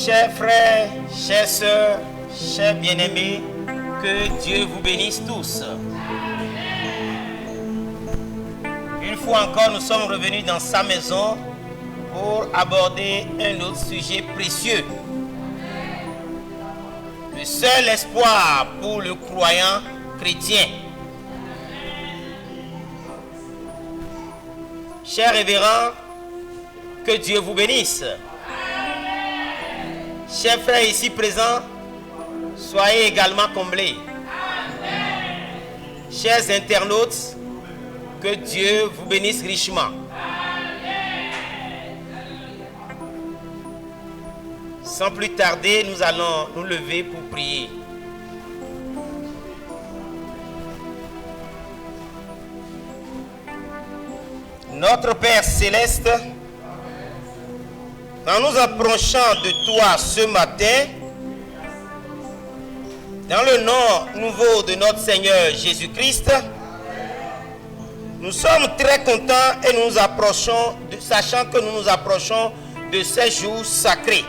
Chers frères, chères sœurs, chers bien-aimés, que Dieu vous bénisse tous. Une fois encore, nous sommes revenus dans sa maison pour aborder un autre sujet précieux. Le seul espoir pour le croyant chrétien. Chers révérends, que Dieu vous bénisse. Chers frères ici présents, soyez également comblés. Chers internautes, que Dieu vous bénisse richement. Sans plus tarder, nous allons nous lever pour prier. Notre Père Céleste, en nous approchant de toi ce matin, dans le nom nouveau de notre Seigneur Jésus-Christ, nous sommes très contents et nous nous approchons, sachant que nous nous approchons de ces jours sacrés.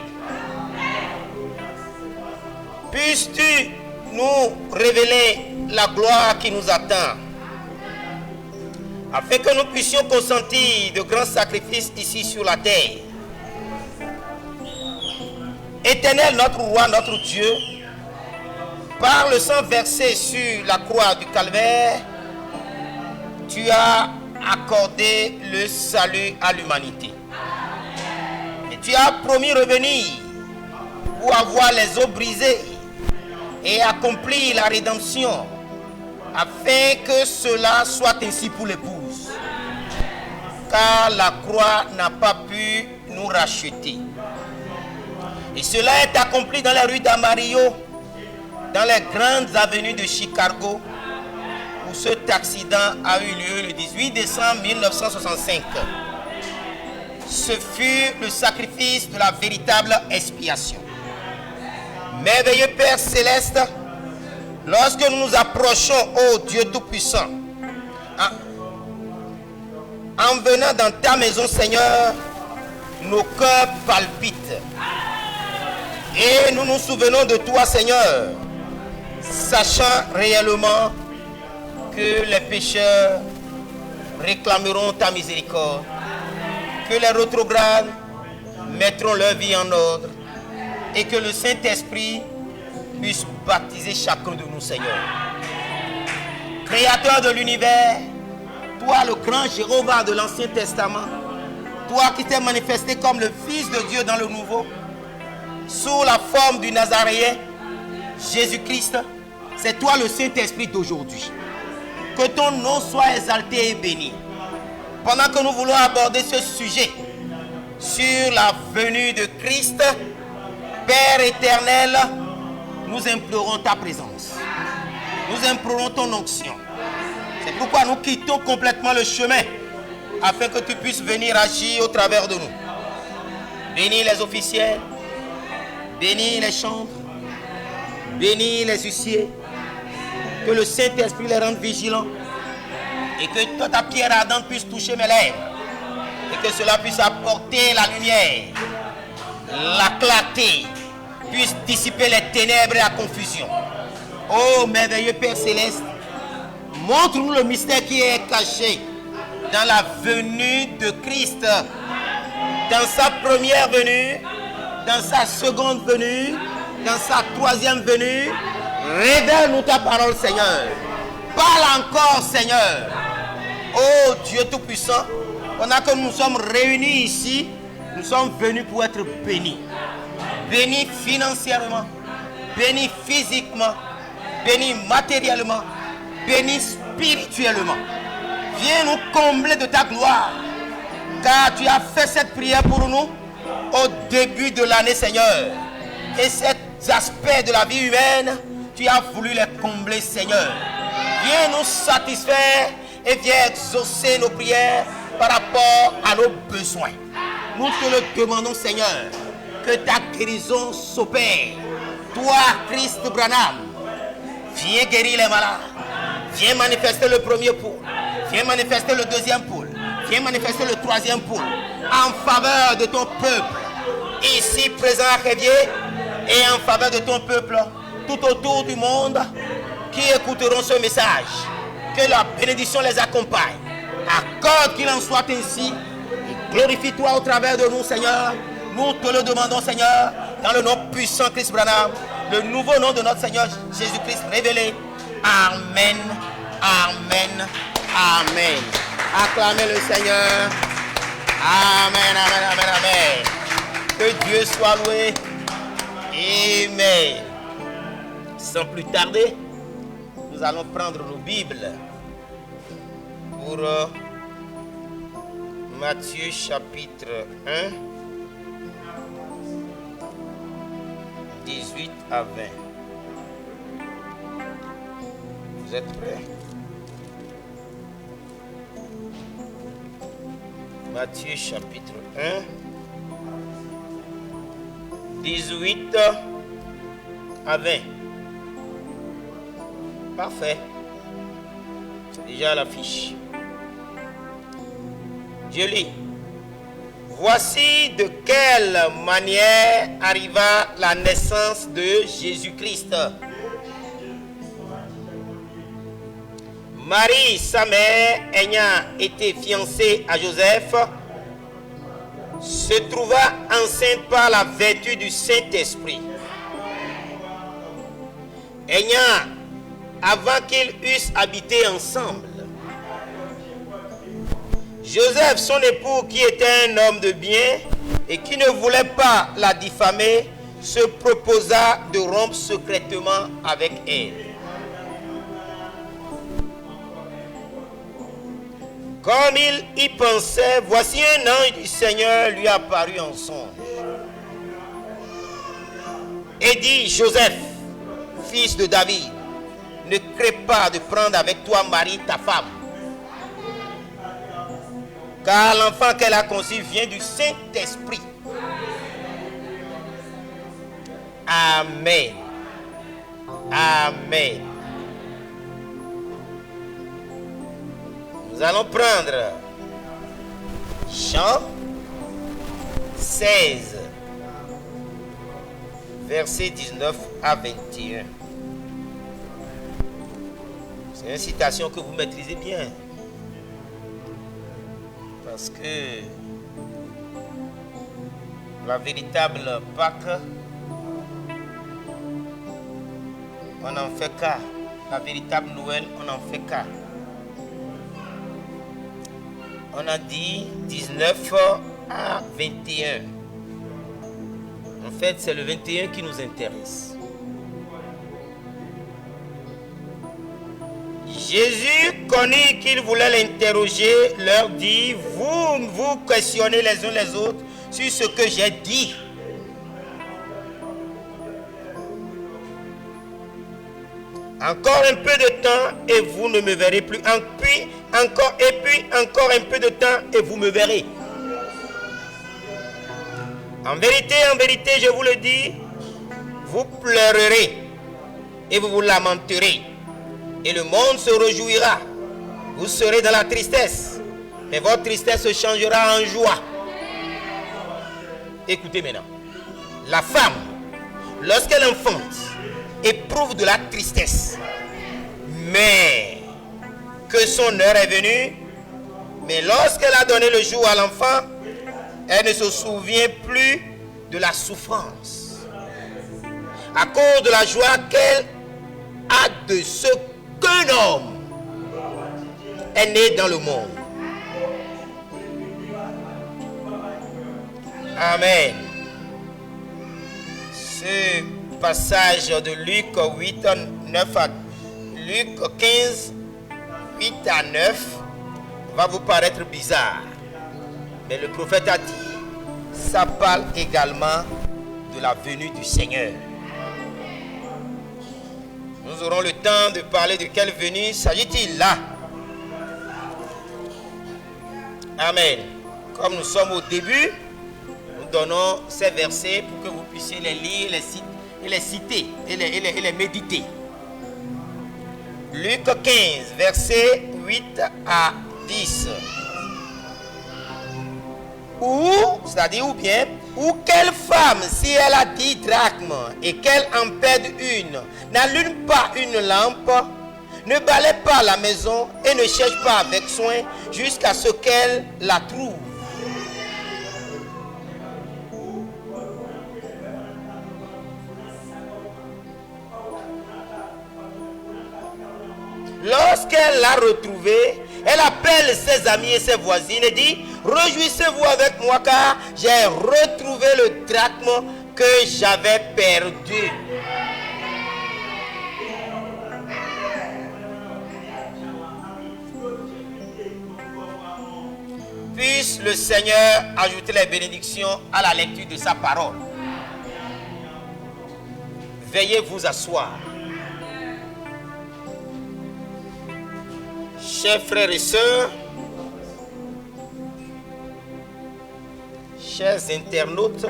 Puisses-tu nous révéler la gloire qui nous attend, afin que nous puissions consentir de grands sacrifices ici sur la terre. Éternel, notre roi, notre Dieu, par le sang versé sur la croix du calvaire, tu as accordé le salut à l'humanité. Et tu as promis revenir pour avoir les os brisés et accomplir la rédemption, afin que cela soit ainsi pour l'épouse. Car la croix n'a pas pu nous racheter. Et cela est accompli dans les rues d'Amarillo, dans les grandes avenues de Chicago, où cet accident a eu lieu le 18 décembre 1965. Ce fut le sacrifice de la véritable expiation. Merveilleux Père Céleste, lorsque nous nous approchons, ô Dieu Tout-Puissant, en venant dans ta maison, Seigneur, nos cœurs palpitent. Et nous nous souvenons de toi, Seigneur, sachant réellement que les pécheurs réclameront ta miséricorde, que les rétrogrades mettront leur vie en ordre et que le Saint-Esprit puisse baptiser chacun de nous, Seigneur. Créateur de l'univers, toi le grand Jéhovah de l'Ancien Testament, toi qui t'es manifesté comme le Fils de Dieu dans le Nouveau, sous la forme du Nazaréen, Jésus-Christ, c'est toi le Saint-Esprit d'aujourd'hui. Que ton nom soit exalté et béni. Pendant que nous voulons aborder ce sujet sur la venue de Christ, Père éternel, nous implorons ta présence. Nous implorons ton onction. C'est pourquoi nous quittons complètement le chemin, afin que tu puisses venir agir au travers de nous. Bénis les officiels, bénis les chambres, bénis les huissiers, que le Saint-Esprit les rende vigilants et que toute ta pierre ardente puisse toucher mes lèvres et que cela puisse apporter la lumière, la clarté, puisse dissiper les ténèbres et la confusion. Oh merveilleux Père Céleste, montre-nous le mystère qui est caché dans la venue de Christ, dans sa première venue, dans sa seconde venue, dans sa troisième venue. Révèle-nous ta parole, Seigneur. Parle encore, Seigneur. Oh Dieu Tout-Puissant, pendant que nous sommes réunis ici, nous sommes venus pour être bénis. Bénis financièrement, bénis physiquement, bénis matériellement, bénis spirituellement. Viens nous combler de ta gloire, car tu as fait cette prière pour nous au début de l'année, Seigneur. Et cet aspect de la vie humaine, tu as voulu les combler, Seigneur. Viens nous satisfaire et viens exaucer nos prières par rapport à nos besoins. Nous te le demandons, Seigneur, que ta guérison s'opère. Toi, Christ Branham, viens guérir les malades. Viens manifester le premier pôle. Viens manifester le deuxième pôle. Viens manifester le troisième pôle en faveur de ton peuple. ici présent à Révier et en faveur de ton peuple tout autour du monde qui écouteront ce message. Que la bénédiction les accompagne. Accorde qu'il en soit ainsi. Et glorifie-toi au travers de nous, Seigneur. Nous te le demandons, Seigneur, dans le nom puissant Christ Branham, le nouveau nom de notre Seigneur Jésus-Christ révélé. Amen, amen, amen. Acclamez le Seigneur. Amen, amen, amen, amen. Que Dieu soit loué. Amen. Sans plus tarder, nous allons prendre nos Bibles pour Matthieu chapitre 1, 18 à 20. Vous êtes prêts? Matthieu chapitre 1, 18 à 20. Parfait. Déjà à l'affiche. Je lis. Voici de quelle manière arriva la naissance de Jésus-Christ. Marie, sa mère, ayant été fiancée à Joseph, se trouva enceinte par la vertu du Saint-Esprit. Avant qu'ils eussent habité ensemble, Joseph, son époux, qui était un homme de bien et qui ne voulait pas la diffamer, se proposa de rompre secrètement avec elle. Comme il y pensait, voici un ange du Seigneur lui apparut en songe et dit: Joseph, fils de David, ne crains pas de prendre avec toi Marie, ta femme, car l'enfant qu'elle a conçu vient du Saint-Esprit. Amen. Amen. Nous allons prendre Jean 16, versets 19 à 21. C'est une citation que vous maîtrisez bien. Parce que la véritable Pâque, on n'en fait qu'à. La véritable Noël, on n'en fait qu'à. On a dit 19 à 21. En fait, c'est le 21 qui nous intéresse. Jésus connut qu'ils voulaient l'interroger, leur dit: vous vous questionnez les uns les autres sur ce que j'ai dit. Encore un peu de temps et vous ne me verrez plus. Puis encore un peu de temps et vous me verrez. En vérité, je vous le dis, vous pleurerez et vous vous lamenterez. Et le monde se réjouira. Vous serez dans la tristesse, mais votre tristesse se changera en joie. Écoutez maintenant. La femme, lorsqu'elle enfante, éprouve de la tristesse, mais que son heure est venue. Mais lorsqu'elle a donné le jour à l'enfant, elle ne se souvient plus de la souffrance, à cause de la joie qu'elle a de ce qu'un homme est né dans le monde. Amen. Ce passage de Luc 8, 9 à Luc 15, 8 à 9 va vous paraître bizarre. Mais le prophète a dit, ça parle également de la venue du Seigneur. Nous aurons le temps de parler de quelle venue s'agit-il là. Amen. Comme nous sommes au début, nous donnons ces versets pour que vous puissiez les lire, les citer et les méditer. Luc 15, versets 8 à 10. C'est-à-dire ou bien, Ou quelle femme, si elle a 10 drachmes et qu'elle en perd une, n'allume pas une lampe, ne balaie pas la maison et ne cherche pas avec soin jusqu'à ce qu'elle la trouve. Lorsqu'elle l'a retrouvée, elle appelle ses amis et ses voisines et dit: réjouissez-vous avec moi car j'ai retrouvé le drachme que j'avais perdu. Puisse le Seigneur ajouter les bénédictions à la lecture de sa parole. Veuillez vous asseoir. Chers frères et sœurs, chers internautes,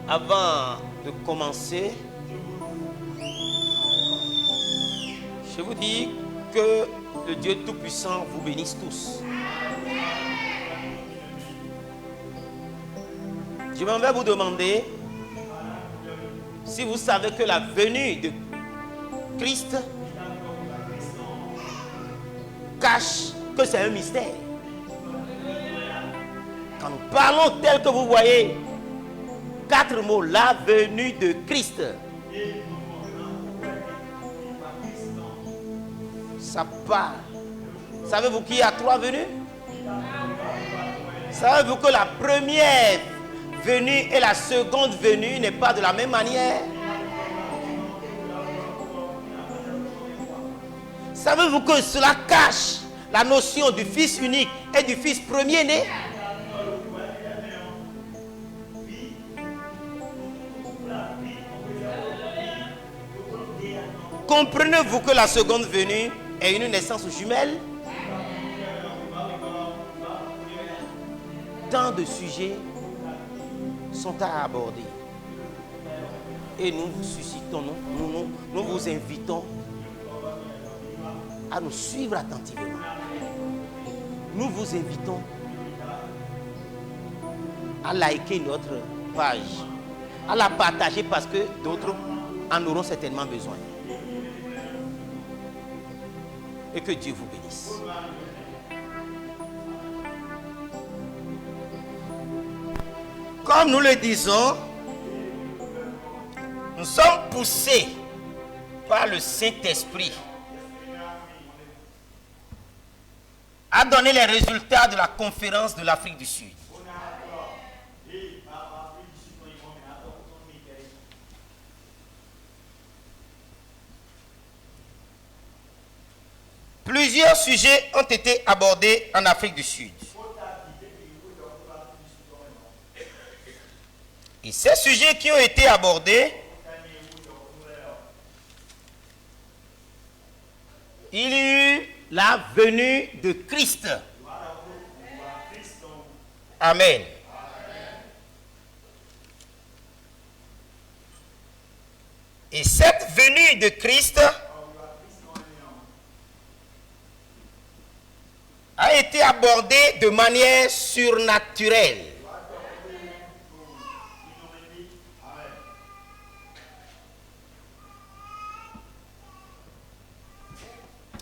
avant de commencer, je vous dis que le Dieu Tout-Puissant vous bénisse tous. Je m'en vais vous demander si vous savez que la venue de Christ cache que c'est un mystère. Quand nous parlons tel que vous voyez, 4 mots, la venue de Christ. Ça part. Savez-vous qu'il y a 3 venues? Savez-vous que la première venue et la seconde venue n'est pas de la même manière? Savez-vous que cela cache la notion du Fils unique et du Fils premier-né? Comprenez-vous que la seconde venue est une naissance jumelle? Tant de sujets sont à aborder. Et nous vous suscitons, nous vous invitons à nous suivre attentivement. Nous vous invitons à liker notre page, à la partager parce que d'autres en auront certainement besoin. Et que Dieu vous bénisse. Comme nous le disons, nous sommes poussés par le Saint-Esprit à donner les résultats de la conférence de l'Afrique du Sud. Plusieurs sujets ont été abordés en Afrique du Sud. Et ces sujets qui ont été abordés, il y a eu la venue de Christ. Amen. Et cette venue de Christ a été abordée de manière surnaturelle.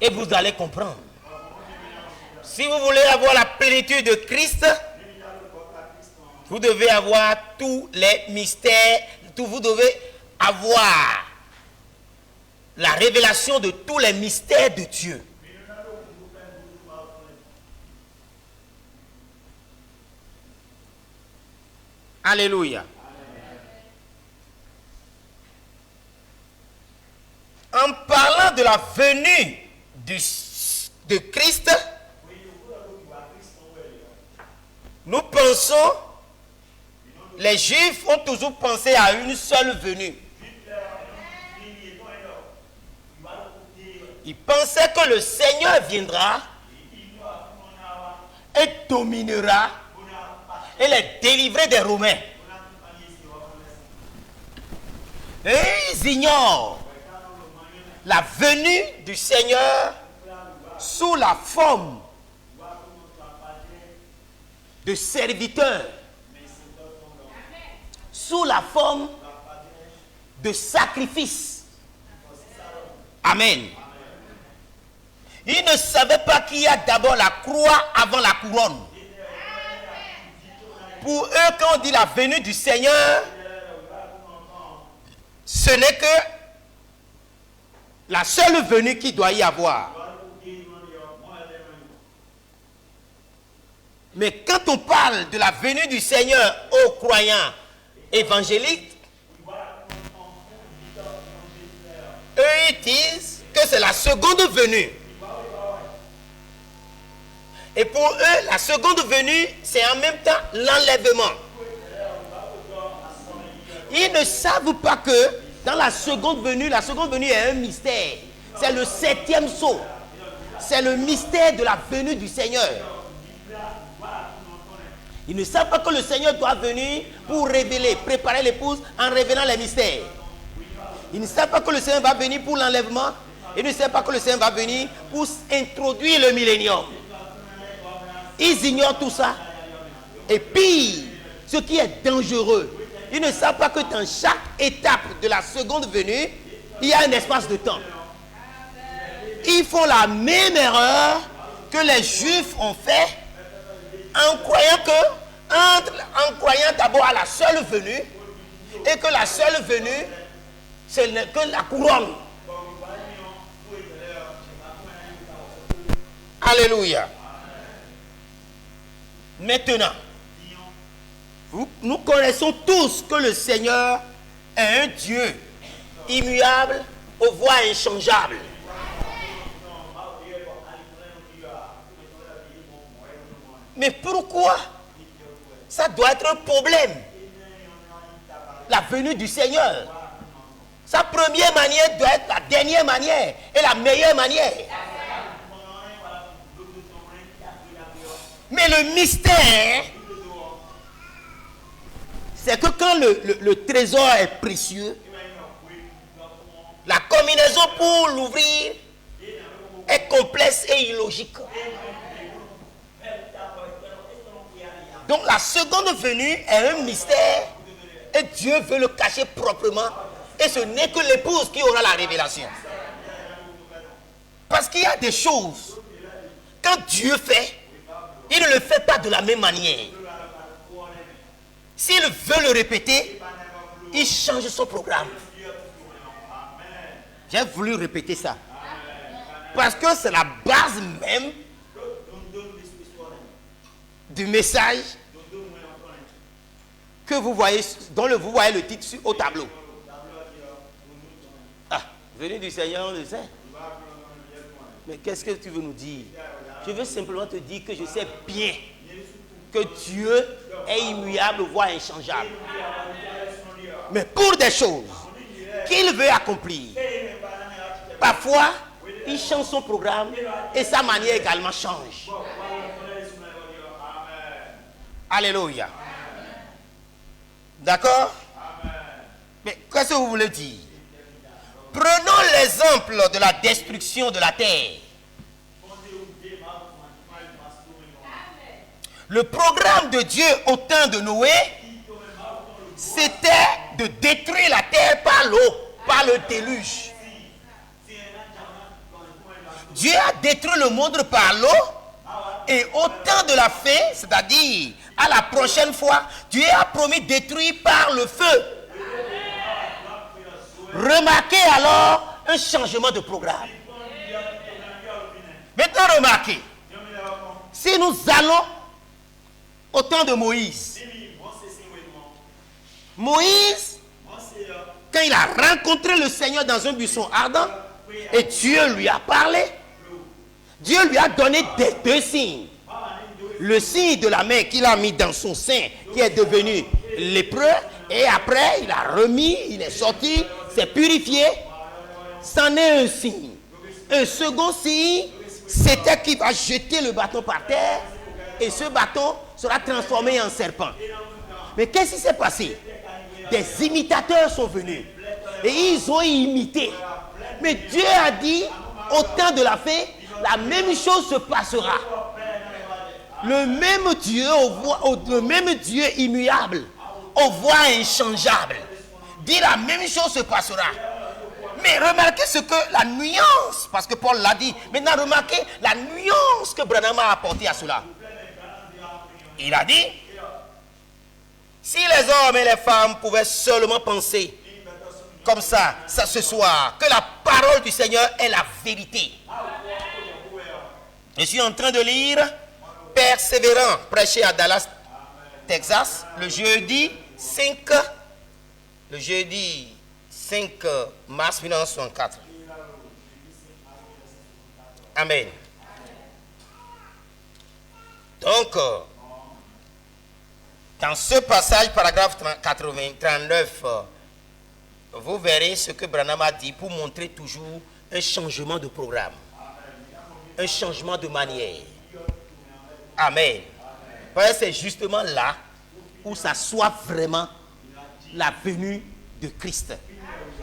Et vous allez comprendre. Si vous voulez avoir la plénitude de Christ, vous devez avoir tous les mystères, vous devez avoir la révélation de tous les mystères de Dieu. Alléluia. En parlant de la venue de Christ, nous pensons, les Juifs ont toujours pensé à une seule venue. Ils pensaient que le Seigneur viendra et dominera et les délivrer des Romains. Et ils ignorent la venue du Seigneur sous la forme de serviteurs, sous la forme de sacrifice. Amen. Ils ne savaient pas qu'il y a d'abord la croix avant la couronne. Pour eux, quand on dit la venue du Seigneur, ce n'est que la seule venue qu'il doit y avoir. Mais quand on parle de la venue du Seigneur aux croyants évangéliques, eux ils disent que c'est la seconde venue. Et pour eux, la seconde venue, c'est en même temps l'enlèvement. Ils ne savent pas que dans la seconde venue est un mystère. C'est le 7e sceau. C'est le mystère de la venue du Seigneur. Ils ne savent pas que le Seigneur doit venir pour révéler, préparer l'épouse en révélant les mystères. Ils ne savent pas que le Seigneur va venir pour l'enlèvement. Ils ne savent pas que le Seigneur va venir pour introduire le millénium. Ils ignorent tout ça. Et pire, ce qui est dangereux, ils ne savent pas que dans chaque étape de la seconde venue, il y a un espace de temps. Ils font la même erreur que les Juifs ont fait en croyant d'abord à la seule venue et que la seule venue, ce n'est que la couronne. Alléluia. Maintenant, nous connaissons tous que le Seigneur est un Dieu immuable, aux voix inchangeables. Mais pourquoi ça doit être un problème? La venue du Seigneur. Sa première manière doit être la dernière manière et la meilleure manière. Mais le mystère, c'est que quand le trésor est précieux, la combinaison pour l'ouvrir est complexe et illogique. Donc la seconde venue est un mystère et Dieu veut le cacher proprement. Et ce n'est que l'épouse qui aura la révélation. Parce qu'il y a des choses, quand Dieu fait, il ne le fait pas de la même manière. S'il veut le répéter, il change son programme. J'ai voulu répéter ça. Parce que c'est la base même du message que vous voyez, dont vous voyez le titre au tableau. Ah, venue du Seigneur, on le sait. Mais qu'est-ce que tu veux nous dire? Je veux simplement te dire que je sais bien que Dieu est immuable, voire inchangeable. Mais pour des choses qu'il veut accomplir, parfois, il change son programme et sa manière également change. Alléluia. D'accord? Mais qu'est-ce que vous voulez dire? Prenons l'exemple de la destruction de la terre. Le programme de Dieu au temps de Noé, c'était de détruire la terre par l'eau, par le déluge. Dieu a détruit le monde par l'eau et au temps de la fin, c'est-à-dire à la prochaine fois, Dieu a promis détruire par le feu. Remarquez alors un changement de programme. Maintenant remarquez, si nous allons au temps de Moïse, quand il a rencontré le Seigneur dans un buisson ardent, et Dieu lui a parlé, Dieu lui a donné deux signes. Le signe de la main qu'il a mis dans son sein, qui est devenu lépreux, et après il a remis, il est sorti, s'est purifié. C'en est un signe. Un second signe, c'était qu'il va jeter le bâton par terre, et ce bâton sera transformé en serpent. Mais qu'est-ce qui s'est passé? Des imitateurs sont venus et ils ont imité. Mais Dieu a dit, au temps de la fin, la même chose se passera. Le même Dieu immuable, aux voix inchangeables, dit la même chose se passera. Mais remarquez ce que la nuance, parce que Paul l'a dit, maintenant remarquez la nuance que Branham a apportée à cela. Il a dit, si les hommes et les femmes pouvaient seulement penser comme ça ce soir, que la parole du Seigneur est la vérité. Je suis en train de lire Persévérant, prêché à Dallas, Texas, le jeudi 5 mars 1964. Amen. Donc, dans ce passage, paragraphe 39, vous verrez ce que Branham a dit pour montrer toujours un changement de programme, un changement de manière. Amen. Parce que c'est justement là où ça soit vraiment la venue de Christ.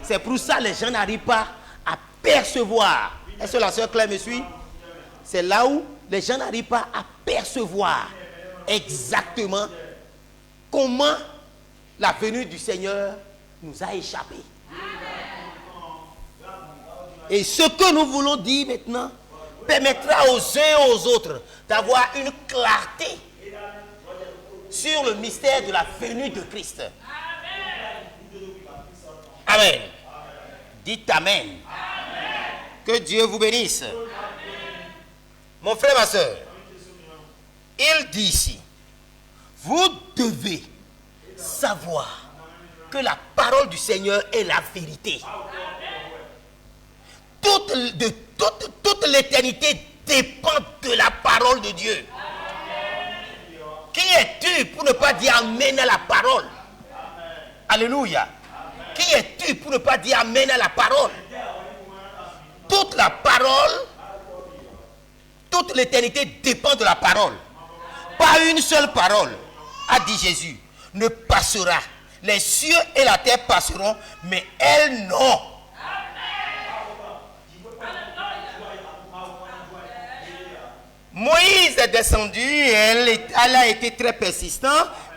C'est pour ça que les gens n'arrivent pas à percevoir. Est-ce que la sœur Claire me suit? C'est là où les gens n'arrivent pas à percevoir exactement comment la venue du Seigneur nous a échappé. Et ce que nous voulons dire maintenant permettra aux uns et aux autres d'avoir une clarté sur le mystère de la venue de Christ. Amen. Dites Amen. Amen. Que Dieu vous bénisse. Amen. Mon frère, ma soeur, il dit ici, vous devez savoir que la parole du Seigneur est la vérité. Toute l'éternité dépend de la parole de Dieu. Qui es-tu pour ne pas dire Amen à la parole? Alléluia. Qui es-tu pour ne pas dire Amen à la parole? Toute la parole, toute l'éternité dépend de la parole. Pas une seule parole, a dit Jésus, ne passera. Les cieux et la terre passeront, mais elles non. Moïse est descendu et elle a été très persistant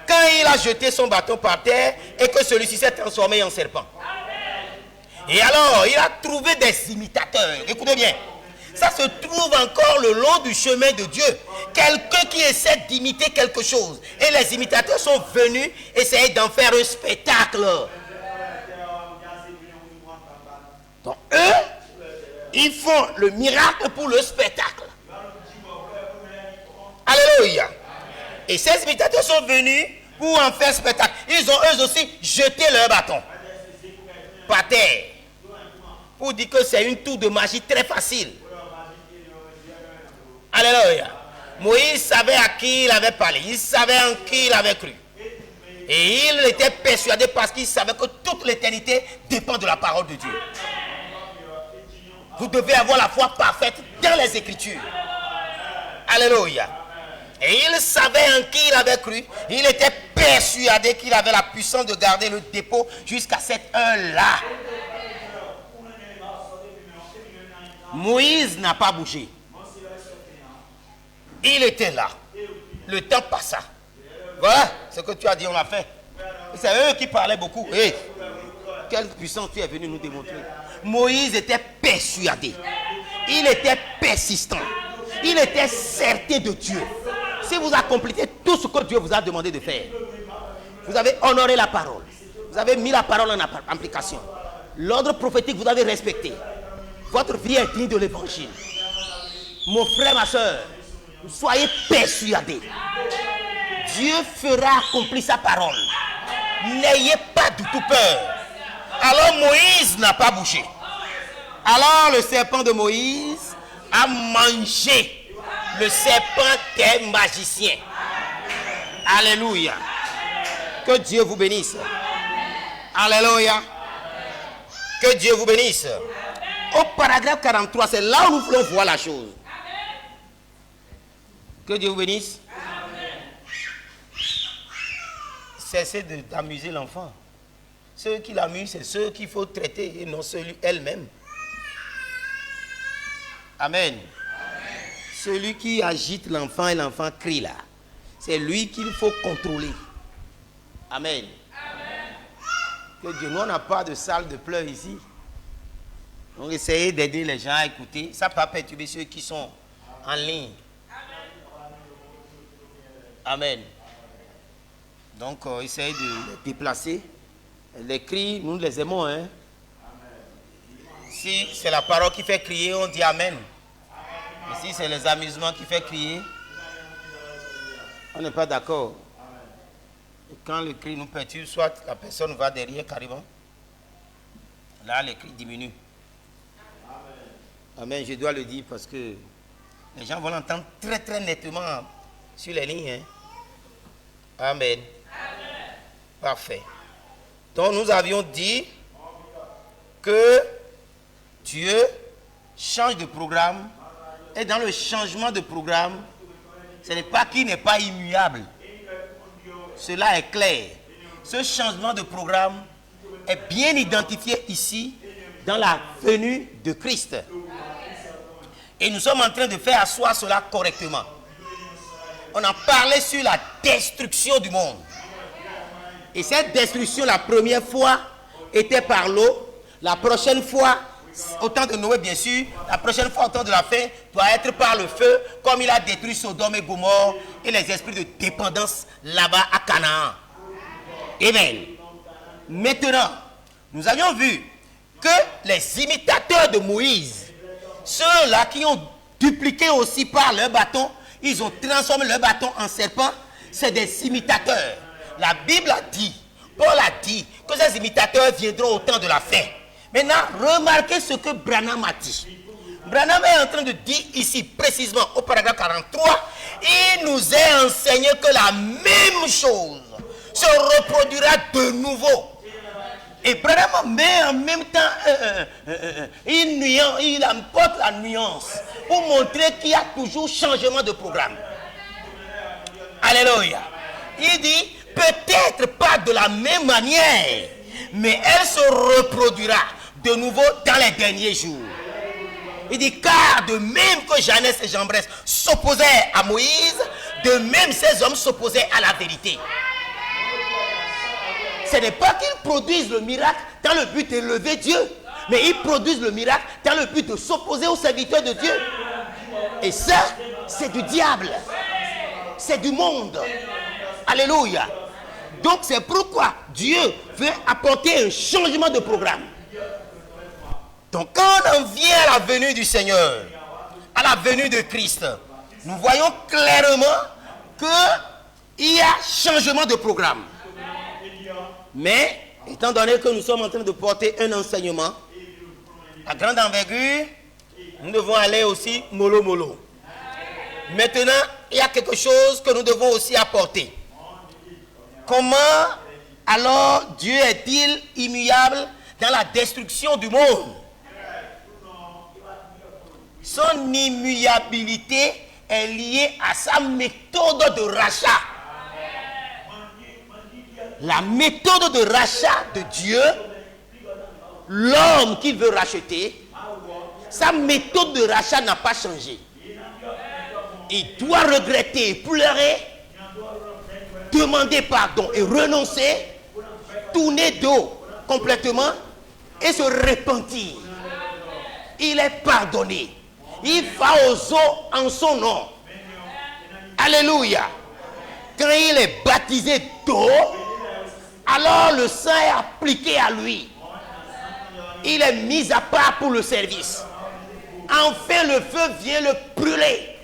quand il a jeté son bâton par terre et que celui-ci s'est transformé en serpent. Et alors, il a trouvé des imitateurs. Écoutez bien, ça se trouve encore le long du chemin de Dieu. Quelqu'un qui essaie d'imiter quelque chose. Et les imitateurs sont venus essayer d'en faire un spectacle. Donc, eux, ils font le miracle pour le spectacle. Alléluia. Et ces imitateurs sont venus pour en faire spectacle. Ils ont eux aussi jeté leur bâton par terre. Pour dire que c'est une tour de magie très facile. Alléluia. Moïse savait à qui il avait parlé. Il savait en qui il avait cru. Et il était persuadé parce qu'il savait que toute l'éternité dépend de la parole de Dieu. Vous devez avoir la foi parfaite dans les Écritures. Alléluia. Et il savait en qui il avait cru. Il était persuadé qu'il avait la puissance de garder le dépôt jusqu'à cette heure-là. Moïse n'a pas bougé. Il était là. Le temps passa. Voilà ce que tu as dit, on l'a fait. C'est eux qui parlaient beaucoup. Hey, quelle puissance tu es venu nous démontrer. Moïse était persuadé. Il était persistant. Il était certain de Dieu. Si vous accomplissez tout ce que Dieu vous a demandé de faire, vous avez honoré la parole. Vous avez mis la parole en application. L'ordre prophétique, vous avez respecté. Votre vie est digne de l'évangile. Mon frère, ma soeur, soyez persuadés. Dieu fera accomplir sa parole. N'ayez pas du tout peur. Alors Moïse n'a pas bougé. Alors le serpent de Moïse a mangé le serpent des magiciens. Alléluia. Que Dieu vous bénisse. Alléluia. Que Dieu vous bénisse. Au paragraphe 43, c'est là où nous voulons voir la chose. Que Dieu vous bénisse. Cessez d'amuser l'enfant. Ceux qui l'amusent, c'est ceux qu'il faut traiter et non celui elle-même. Amen. Celui qui agite l'enfant et l'enfant crie là, c'est lui qu'il faut contrôler. Amen. Que Dieu, nous on n'a pas de salle de pleurs ici. Donc essayez d'aider les gens à écouter. Ça ne peut pas perturber ceux qui sont en ligne. Amen. Donc essayez de les déplacer. Les cris, nous les aimons. Hein? Si c'est la parole qui fait crier, on dit Amen. Et si c'est les amusements qui fait crier, on n'est pas d'accord. Et quand le cri nous perturbe, soit la personne va derrière carrément. Là, les cris diminuent. Amen, je dois le dire parce que les gens vont l'entendre très très nettement sur les lignes. Hein? Amen. Parfait. Donc nous avions dit que Dieu change de programme. Et dans le changement de programme, ce n'est pas qu'il n'est pas immuable. Cela est clair. Ce changement de programme est bien identifié ici dans la venue de Christ. Et nous sommes en train de faire asseoir cela correctement. On a parlé sur la destruction du monde. Et cette destruction, la première fois, était par l'eau. La prochaine fois, au temps de Noé, bien sûr, la prochaine fois, au temps de la fin, doit être par le feu, comme il a détruit Sodome et Gomorrhe et les esprits de dépendance là-bas à Canaan. Amen. Maintenant, nous avions vu que les imitateurs de Moïse, ceux-là qui ont dupliqué aussi par leur bâton, ils ont transformé leur bâton en serpent, c'est des imitateurs. La Bible a dit, Paul a dit que ces imitateurs viendront au temps de la fin. Maintenant, remarquez ce que Branham a dit. Branham est en train de dire ici, précisément au paragraphe 43, il nous est enseigné que la même chose se reproduira de nouveau. Et Branham met en même temps, il apporte la nuance pour montrer qu'il y a toujours changement de programme. Alléluia. Il dit, peut-être pas de la même manière, mais elle se reproduira de nouveau dans les derniers jours. Il dit, car de même que Jannes et Jambres s'opposaient à Moïse, de même ces hommes s'opposaient à la vérité. Ce n'est pas qu'ils produisent le miracle dans le but d'élever Dieu, mais ils produisent le miracle dans le but de s'opposer aux serviteurs de Dieu. Et ça, c'est du diable. C'est du monde. Alléluia. Donc c'est pourquoi Dieu veut apporter un changement de programme. Donc quand on vient à la venue du Seigneur, à la venue de Christ, nous voyons clairement qu'il y a changement de programme. Mais, étant donné que nous sommes en train de porter un enseignement à grande envergure, nous devons aller aussi mollo mollo. Maintenant, il y a quelque chose que nous devons aussi apporter. Comment alors Dieu est-il immuable dans la destruction du monde? Son immuabilité est liée à sa méthode de rachat. La méthode de rachat de Dieu, l'homme qu'il veut racheter, sa méthode de rachat n'a pas changé. Il doit regretter, pleurer, demander pardon et renoncer, tourner dos complètement et se repentir. Il est pardonné. Il va aux eaux en son nom. Alléluia. Quand il est baptisé d'eau, alors le sang est appliqué à lui. Il est mis à part pour le service. Enfin, le feu vient le brûler.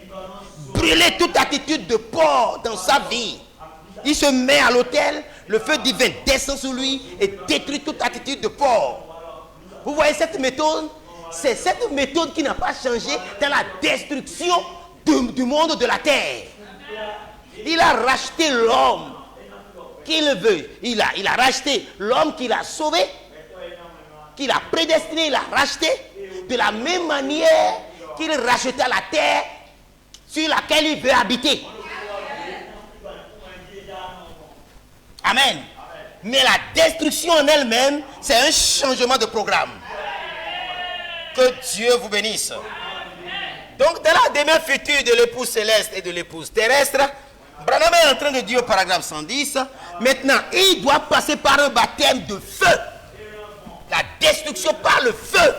Brûler toute attitude de porc dans sa vie. Il se met à l'autel, le feu divin descend sur lui et détruit toute attitude de porc. Vous voyez cette méthode? C'est cette méthode qui n'a pas changé dans la destruction du monde de la terre. Il a racheté l'homme qu'il veut. Il a racheté l'homme qu'il a sauvé, qu'il a prédestiné, il a racheté de la même manière qu'il racheta la terre sur laquelle il veut habiter. Amen. Mais la destruction en elle-même, c'est un changement de programme. Que Dieu vous bénisse. Donc, dans la demeure future de l'épouse céleste et de l'épouse terrestre, Branham est en train de dire au paragraphe 110, maintenant, il doit passer par un baptême de feu. La destruction par le feu.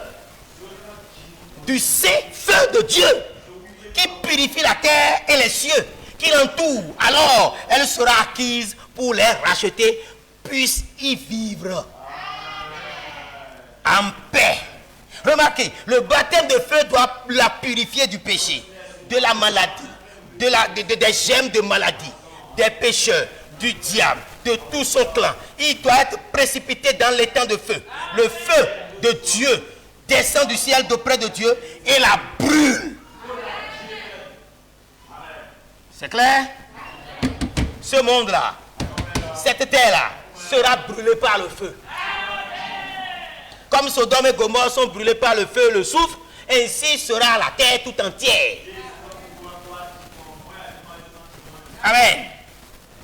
Du feu de Dieu qui purifie la terre et les cieux, qui l'entourent. Alors, elle sera acquise pour les racheter, puissent y vivre en paix. Remarquez, le baptême de feu doit la purifier du péché, de la maladie, des gemmes de maladie, des pécheurs, du diable, de tout son clan. Il doit être précipité dans l'étang de feu. Le feu de Dieu descend du ciel d'auprès de Dieu et la brûle. C'est clair? Ce monde-là, cette terre-là, sera brûlée par le feu. Comme Sodome et Gomorrhe sont brûlés par le feu et le soufre, ainsi sera la terre tout entière. Amen.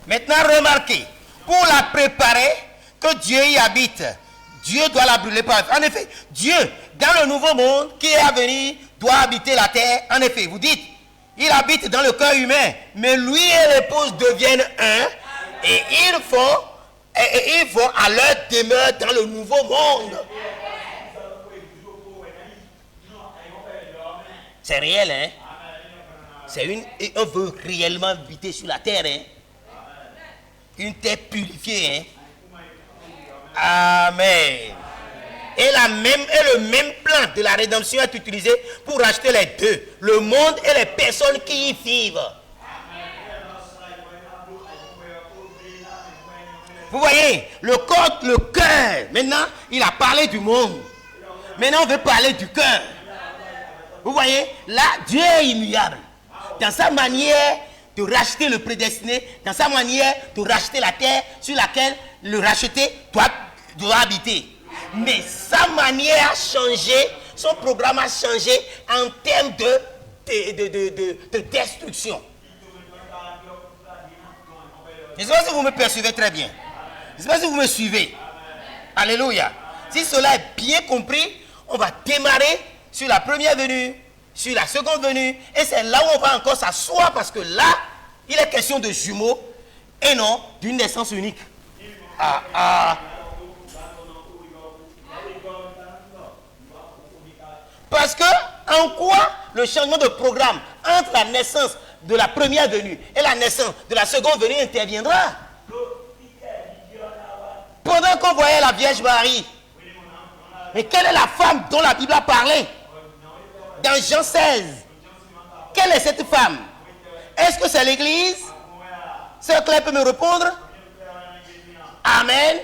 Maintenant, remarquez, pour la préparer, que Dieu y habite, Dieu doit la brûler par le feu. En effet, Dieu, dans le nouveau monde qui est à venir, doit habiter la terre. En effet, vous dites, il habite dans le cœur humain, mais lui et l'épouse deviennent un, et ils vont à leur demeure dans le nouveau monde. C'est réel, hein? On veut réellement habiter sur la terre, hein? Une terre purifiée, hein? Amen. Et le même plan de la rédemption est utilisé pour racheter les deux, le monde et les personnes qui y vivent. Vous voyez, le cœur, maintenant, il a parlé du monde. Maintenant, on veut parler du cœur. Vous voyez, là, Dieu est immuable. Dans sa manière de racheter le prédestiné, dans sa manière de racheter la terre sur laquelle le racheté doit habiter. Mais sa manière a changé, son programme a changé en termes de destruction. Je ne sais pas si vous me percevez très bien. Je ne sais pas si vous me suivez. Alléluia. Si cela est bien compris, on va démarrer sur la première venue, sur la seconde venue, et c'est là où on va encore s'asseoir parce que là, il est question de jumeaux et non d'une naissance unique. Parce que, en quoi le changement de programme entre la naissance de la première venue et la naissance de la seconde venue interviendra? Pendant qu'on voyait la Vierge Marie, mais quelle est la femme dont la Bible a parlé? Dans Jean 16, quelle est cette femme? Est-ce que c'est l'Église? Sœur Claire peut me répondre? Amen.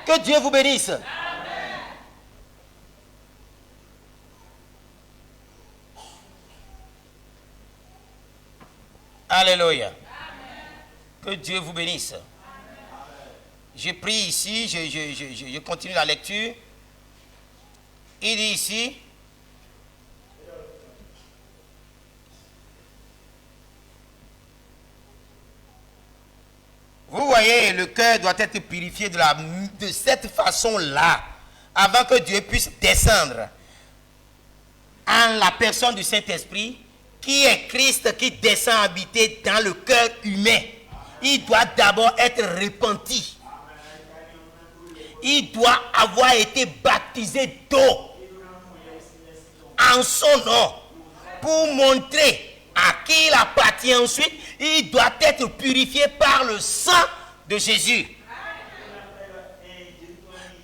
Que Dieu vous bénisse. Alléluia. Que Dieu vous bénisse. Je prie ici, je continue la lecture. Il dit ici, vous voyez, le cœur doit être purifié de cette façon-là, avant que Dieu puisse descendre en la personne du Saint-Esprit, qui est Christ, qui descend habiter dans le cœur humain. Il doit d'abord être repenti. Il doit avoir été baptisé d'eau en son nom pour montrer à qui il appartient ensuite. Il doit être purifié par le sang de Jésus.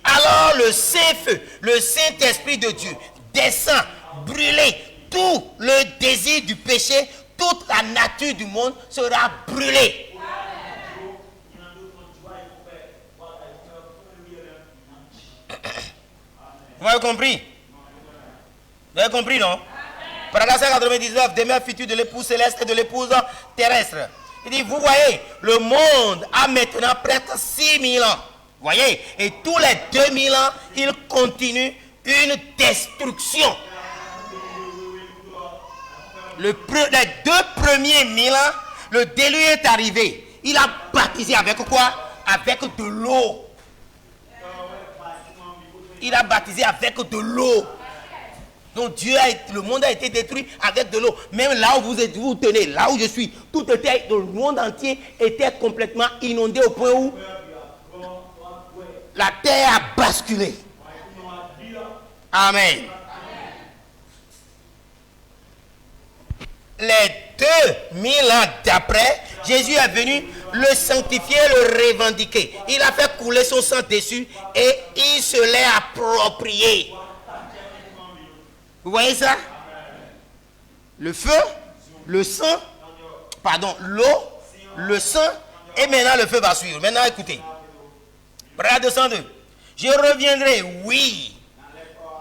Alors le Saint-Feu, le Saint-Esprit de Dieu descend, brûler tout le désir du péché, toute la nature du monde sera brûlée. Vous avez compris? Vous avez compris, non? Paragraphe 199, demeure future de l'épouse céleste et de l'épouse terrestre. Il dit, vous voyez, le monde a maintenant presque 6000 ans. Vous voyez? Et tous les 2000 ans, il continue une destruction. Les 2 premiers 1000 ans, le déluge est arrivé. Il a baptisé avec quoi? Avec de l'eau. Il a baptisé avec de l'eau. Donc le monde a été détruit avec de l'eau. Même là où vous tenez, là où je suis, tout était, le monde entier était complètement inondé au point où la terre a basculé. Amen. Les 2000 ans d'après, Jésus est venu le sanctifier, le revendiquer. Il a fait couler son sang dessus et il se l'est approprié. Vous voyez ça? Le feu, le sang, pardon, l'eau, le sang, et maintenant le feu va suivre. Maintenant écoutez. Bref 202. Je reviendrai, oui,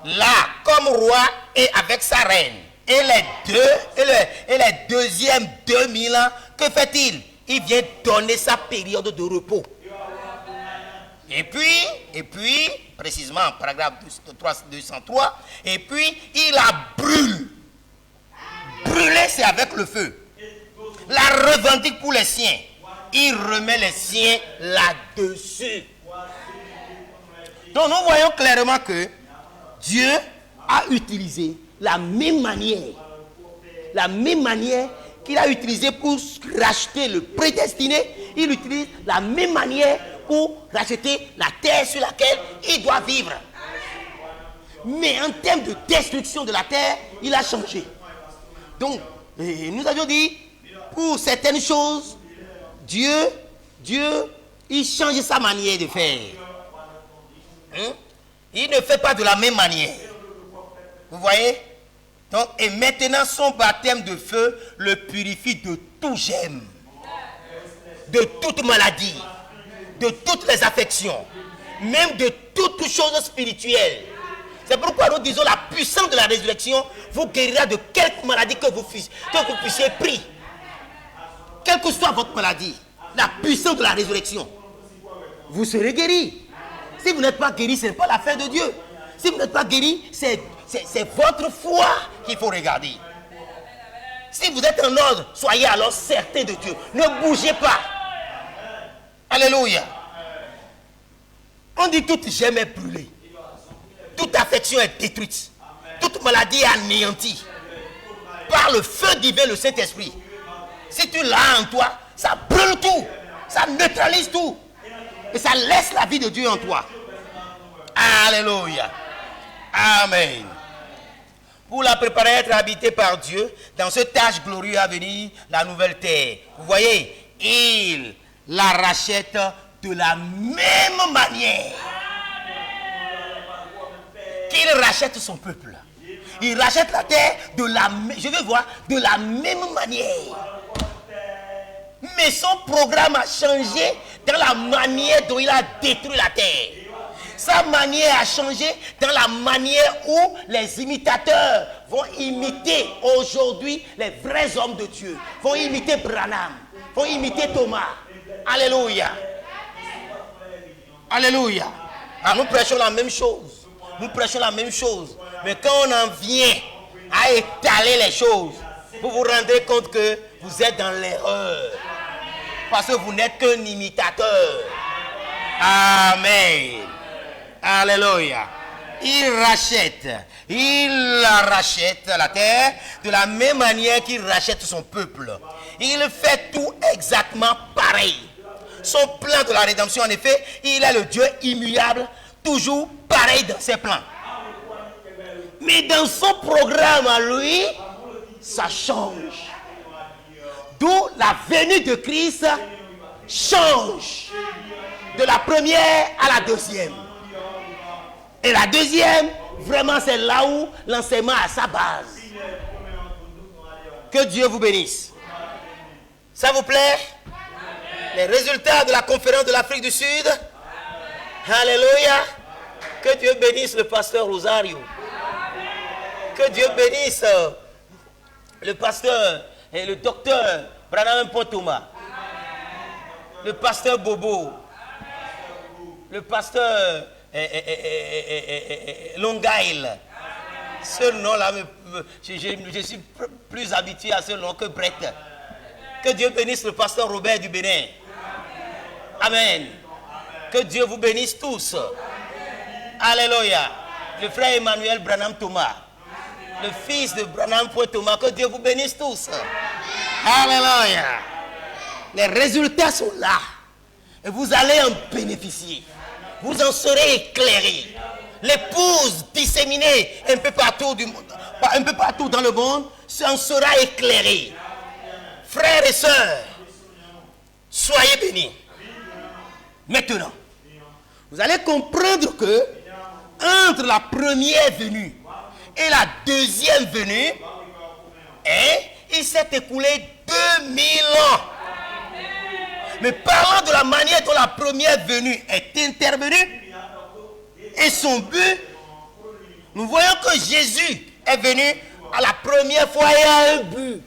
là, comme roi et avec sa reine. Et les deuxièmes 2000 ans, que fait-il? Il vient donner sa période de repos. Et puis, précisément, paragraphe 203, et puis, il la brûle. Brûler, c'est avec le feu. La revendique pour les siens. Il remet les siens là-dessus. Donc, nous voyons clairement que Dieu a utilisé la même manière qu'il a utilisé pour racheter le prédestiné, il utilise la même manière pour racheter la terre sur laquelle il doit vivre. Mais en termes de destruction de la terre, il a changé. Donc, nous avions dit, pour certaines choses, Dieu, il change sa manière de faire. Il ne fait pas de la même manière. Vous voyez? Donc, et maintenant, son baptême de feu le purifie de tout gemme, de toute maladie, de toutes les affections, même de toutes choses spirituelles. C'est pourquoi nous disons la puissance de la résurrection vous guérira de quelque maladie que vous puissiez pris. Quelle que soit votre maladie, la puissance de la résurrection, vous serez guéri. Si vous n'êtes pas guéri, ce n'est pas l'affaire de Dieu. Si vous n'êtes pas guéri, c'est votre foi qu'il faut regarder. Si vous êtes en ordre, soyez alors certain de Dieu. Ne bougez pas. Alléluia. On dit toute gemme est brûlée. Toute affection est détruite. Toute maladie est anéantie. Par le feu divin, le Saint-Esprit. Si tu l'as en toi, ça brûle tout. Ça neutralise tout. Et ça laisse la vie de Dieu en toi. Alléluia. Amen. Pour la préparer à être habitée par Dieu, dans ce tâche glorieux à venir, la nouvelle terre. Vous voyez, il la rachète de la même manière qu'il rachète son peuple. Il rachète la terre de la même manière. Mais son programme a changé dans la manière dont il a détruit la terre. Sa manière a changé dans la manière où les imitateurs vont imiter aujourd'hui les vrais hommes de Dieu. Vont imiter Branham, vont imiter Thomas. Alléluia. Alléluia. Alors nous prêchons la même chose. Nous prêchons la même chose. Mais quand on en vient à étaler les choses, vous vous rendez compte que vous êtes dans l'erreur. Parce que vous n'êtes qu'un imitateur. Amen. Alléluia. Il rachète la terre de la même manière qu'il rachète son peuple. Il fait tout exactement pareil. Son plan de la rédemption, en effet, il est le Dieu immuable, toujours pareil dans ses plans. Mais dans son programme à lui, ça change. D'où la venue de Christ change de la première à la deuxième. Et la deuxième, vraiment, c'est là où l'enseignement a sa base. Que Dieu vous bénisse. Ça vous plaît? Les résultats de la conférence de l'Afrique du Sud. Alléluia. Que Dieu bénisse le pasteur Rosario. Que Dieu bénisse le pasteur et le docteur Branham Thomas. Le pasteur Bobo. Le pasteur Longail. Ce nom-là, je suis plus habitué à ce nom que Brett. Que Dieu bénisse le pasteur Robert du Bénin. Amen. Que Dieu vous bénisse tous. Alléluia. Le frère Emmanuel Branham Thomas. le fils de Branham Point Thomas. Que Dieu vous bénisse tous. Alléluia. Les résultats sont là. Et vous allez en bénéficier. Vous en serez éclairés. L'épouse disséminée un peu partout dans le monde en sera éclairée. Frères et sœurs, soyez bénis. Maintenant, vous allez comprendre que entre la première venue et la deuxième venue, il s'est écoulé 2000 ans. Mais parlant de la manière dont la première venue est intervenue et son but, nous voyons que Jésus est venu à la première fois et à un but.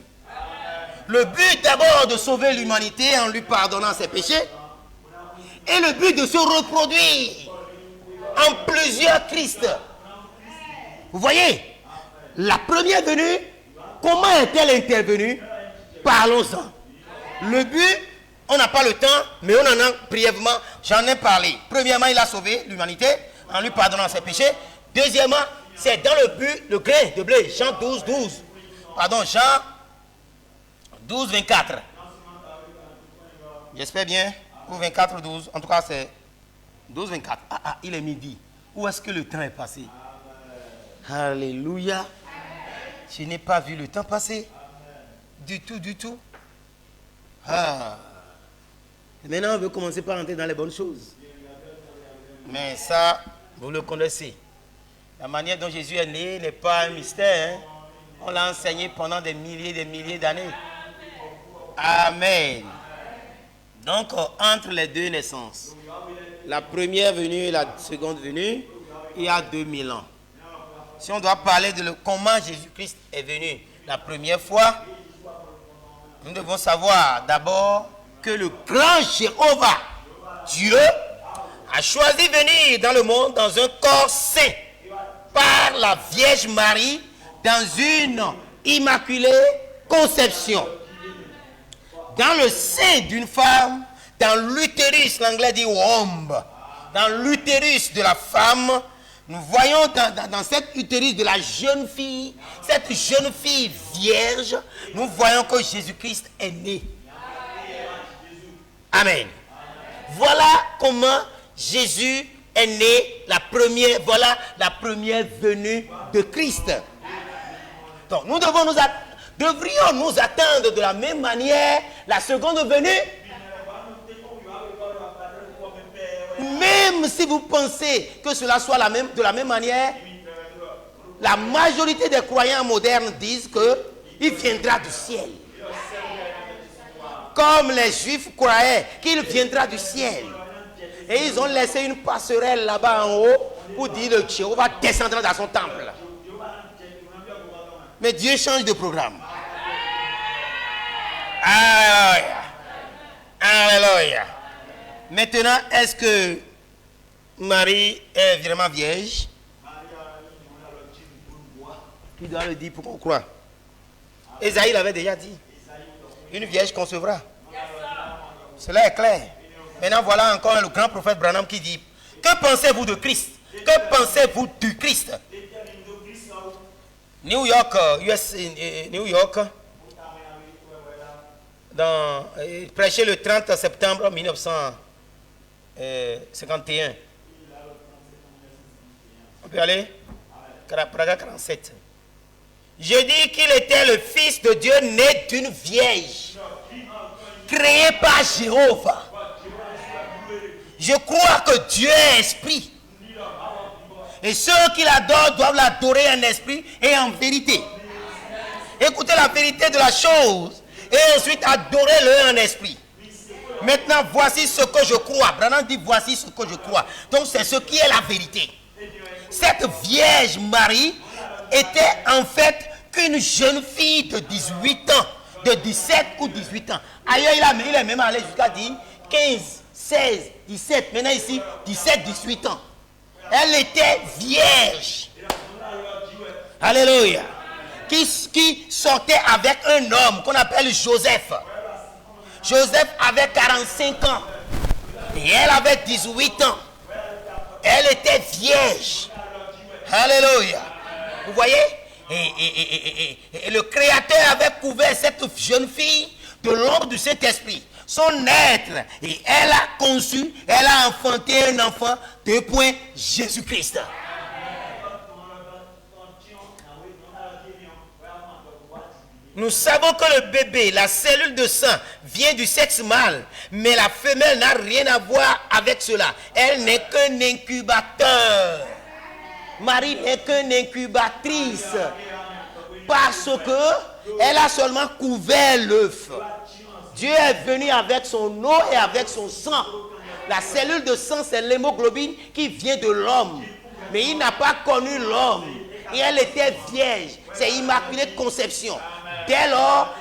Le but d'abord de sauver l'humanité en lui pardonnant ses péchés et le but de se reproduire en plusieurs Christ. Vous voyez, la première venue, comment est-elle intervenue? Parlons-en. Le but, on n'a pas le temps, mais on en a brièvement, j'en ai parlé. Premièrement, il a sauvé l'humanité en lui pardonnant ses péchés. Deuxièmement, c'est dans le but, le grain de blé, Jean 12, 12. Pardon, Jean 12, 24. J'espère bien, ou 24, 12. En tout cas, c'est 12, 24. Il est midi. Où est-ce que le temps est passé? Alléluia. Je n'ai pas vu le temps passer. Du tout, du tout. Maintenant, on veut commencer par entrer dans les bonnes choses. Mais ça, vous le connaissez. La manière dont Jésus est né n'est pas un mystère. Hein? On l'a enseigné pendant des milliers d'années. Amen. Donc, entre les deux naissances, la première venue et la seconde venue, il y a 2000 ans. Si on doit parler de comment Jésus-Christ est venu la première fois, nous devons savoir d'abord que le grand Jéhovah, Dieu, a choisi de venir dans le monde dans un corps saint par la Vierge Marie dans une immaculée conception. Dans le sein d'une femme, dans l'utérus, l'anglais dit womb, dans l'utérus de la femme, nous voyons dans cet utérus de la jeune fille, cette jeune fille vierge, nous voyons que Jésus-Christ est né. Amen. Voilà comment Jésus est né, la première venue de Christ. Donc nous devrions nous attendre de la même manière la seconde venue. Même si vous pensez que cela soit de la même manière, la majorité des croyants modernes disent qu'il viendra du ciel. Comme les Juifs croyaient qu'il viendra du ciel. Et ils ont laissé une passerelle là-bas en haut pour dire que Jéhovah descendra dans son temple. Mais Dieu change de programme. Alléluia. Alléluia. Maintenant, est-ce que Marie est vraiment vierge? Qui doit le dire pour qu'on croie? Ésaïe l'avait déjà dit. Une vierge concevra. Cela est clair. Maintenant, voilà encore le grand prophète Branham qui dit: que pensez-vous de Christ? Que pensez-vous du Christ? New York, New York, il prêchait le 30 septembre 1951. On peut aller? Paragraphe 47. Je dis qu'il était le Fils de Dieu né d'une vierge, créé par Jéhovah. Je crois que Dieu est esprit. Et ceux qui l'adorent doivent l'adorer en esprit et en vérité. Écoutez la vérité de la chose et ensuite adorez-le en esprit. Maintenant, voici ce que je crois. Branham dit voici ce que je crois. Donc c'est ce qui est la vérité. Cette Vierge Marie était en fait qu'une jeune fille de 18 ans, de 17 ou 18 ans. Ailleurs, il est même allé jusqu'à dire 15, 16, 17. Maintenant ici, 17, 18 ans. Elle était vierge. Alléluia. Qui sortait avec un homme qu'on appelle Joseph. Joseph avait 45 ans. Et elle avait 18 ans. Elle était vierge. Alléluia. Vous voyez? Et le Créateur avait couvert cette jeune fille de l'ombre du Saint-Esprit, son être. Et elle a conçu, elle a enfanté un enfant, Jésus-Christ. Nous savons que le bébé, la cellule de sang, vient du sexe mâle, mais la femelle n'a rien à voir avec cela. Elle n'est qu'un incubateur. Marie n'est qu'une incubatrice parce que elle a seulement couvert l'œuf. Dieu est venu avec son eau et avec son sang. La cellule de sang, c'est l'hémoglobine qui vient de l'homme. Mais il n'a pas connu l'homme. Et elle était vierge. C'est immaculée conception. Dès lors,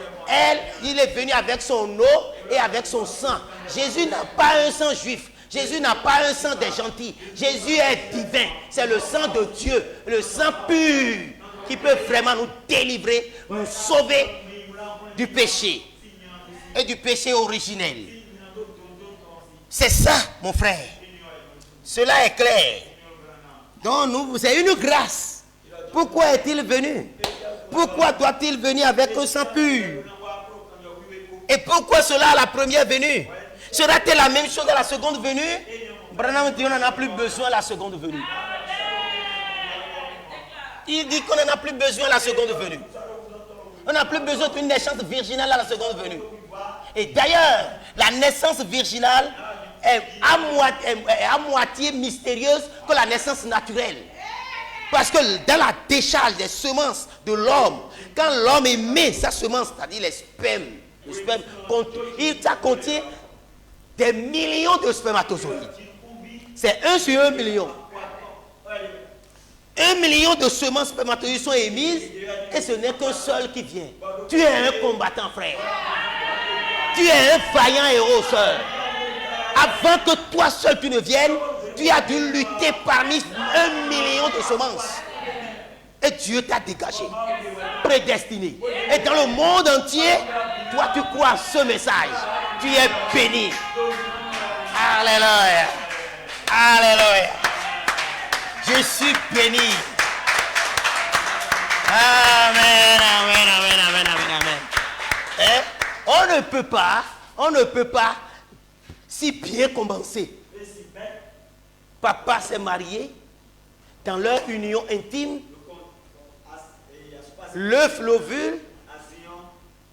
il est venu avec son eau et avec son sang. Jésus n'a pas un sang juif. Jésus n'a pas un sang des gentils. Jésus est divin. C'est le sang de Dieu, le sang pur, qui peut vraiment nous délivrer, nous sauver du péché et du péché originel. C'est ça, mon frère. Cela est clair. Donc, c'est une grâce. Pourquoi est-il venu? Pourquoi doit-il venir avec un sang pur? Et pourquoi cela à la première venue? Sera-t-il la même chose à la seconde venue? Branham dit qu'on n'en a plus besoin à la seconde venue. Il dit qu'on n'en a plus besoin à la seconde venue. On n'a plus besoin d'une naissance virginale à la seconde venue. Et d'ailleurs, la naissance virginale est à moitié mystérieuse que la naissance naturelle. Parce que dans la décharge des semences de l'homme, quand l'homme émet sa semence, c'est-à-dire les spermes, ça contient des millions de spermatozoïdes. C'est 1 sur 1 million. 1 million de semences spermatozoïdes sont émises et ce n'est qu'un seul qui vient. Tu es un combattant, frère. Tu es un vaillant héros, sœur. Avant que toi seul tu ne viennes, tu as dû lutter parmi 1 million de semences. Et Dieu t'a dégagé, prédestiné. Et dans le monde entier, toi tu crois à ce message. Tu es béni. Alléluia. Alléluia. Je suis béni. Amen, amen, amen, amen, amen, amen. Hein? On ne peut pas si bien commencer. Papa s'est marié dans leur union intime. L'œuf, l'ovule,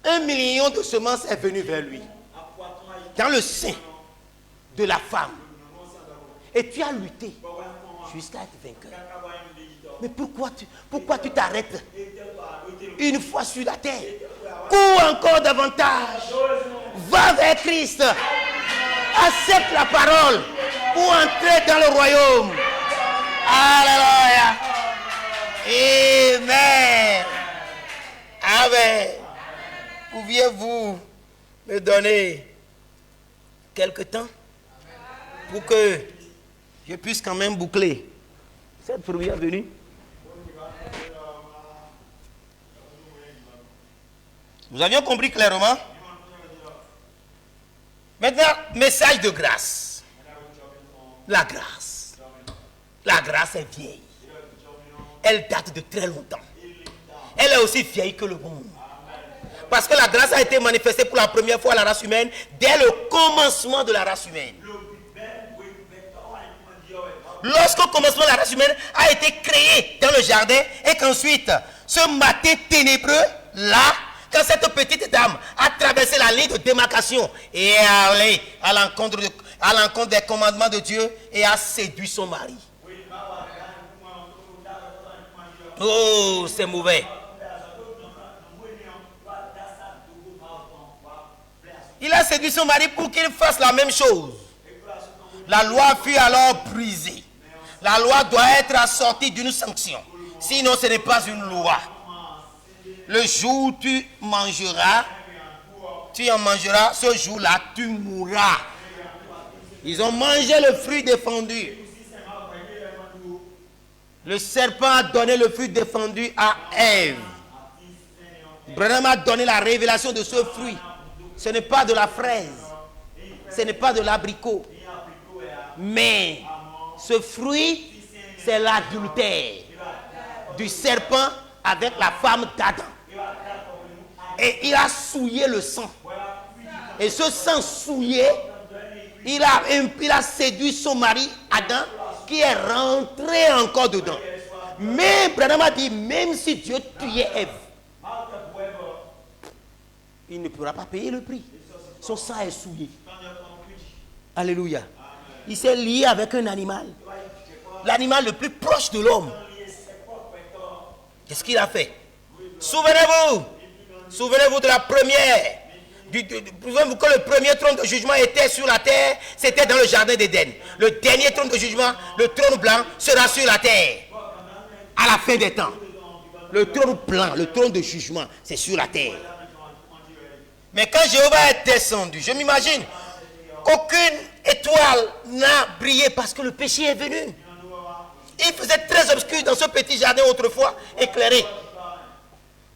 1 million de semences est venu vers lui. Dans le sein de la femme. Et tu as lutté jusqu'à être vainqueur. Mais pourquoi tu t'arrêtes une fois sur la terre? Cours encore davantage. Va vers Christ. Accepte la parole pour entrer dans le royaume. Alléluia. Amen. Amen. Pouviez-vous me donner quelque temps pour que je puisse quand même boucler cette première venue? Vous aviez compris clairement? Maintenant, message de grâce. La grâce. La grâce est vieille. Elle date de très longtemps. Elle est aussi vieille que le monde. Parce que la grâce a été manifestée pour la première fois à la race humaine dès le commencement de la race humaine. Lorsque le commencement de la race humaine a été créé dans le jardin et qu'ensuite, ce matin ténébreux, là, quand cette petite dame a traversé la ligne de démarcation et est allée à l'encontre des commandements de Dieu et a séduit son mari. Oh, c'est mauvais. Il a séduit son mari pour qu'il fasse la même chose. La loi fut alors brisée. La loi doit être assortie d'une sanction. Sinon, ce n'est pas une loi. Le jour où tu en mangeras, ce jour-là, tu mourras. Ils ont mangé le fruit défendu. Le serpent a donné le fruit défendu à Ève. Branham a donné la révélation de ce fruit. Ce n'est pas de la fraise. Ce n'est pas de l'abricot. Mais ce fruit, c'est l'adultère du serpent avec la femme d'Adam. Et il a souillé le sang. Et ce sang souillé, il a séduit son mari Adam, qui est rentré encore dedans. Mais Branham a dit, même si Dieu tuait Ève, il ne pourra pas payer le prix. Son sang est souillé. Alléluia. Il s'est lié avec un animal. L'animal le plus proche de l'homme. Qu'est-ce qu'il a fait? Souvenez-vous de la première. Souvenez-vous que le premier trône de jugement était sur la terre, c'était dans le jardin d'Éden. Le dernier trône de jugement, le trône blanc, sera sur la terre. À la fin des temps. Le trône blanc, le trône de jugement, c'est sur la terre. Mais quand Jéhovah est descendu, je m'imagine qu'aucune étoile n'a brillé parce que le péché est venu. Il faisait très obscur dans ce petit jardin autrefois, éclairé.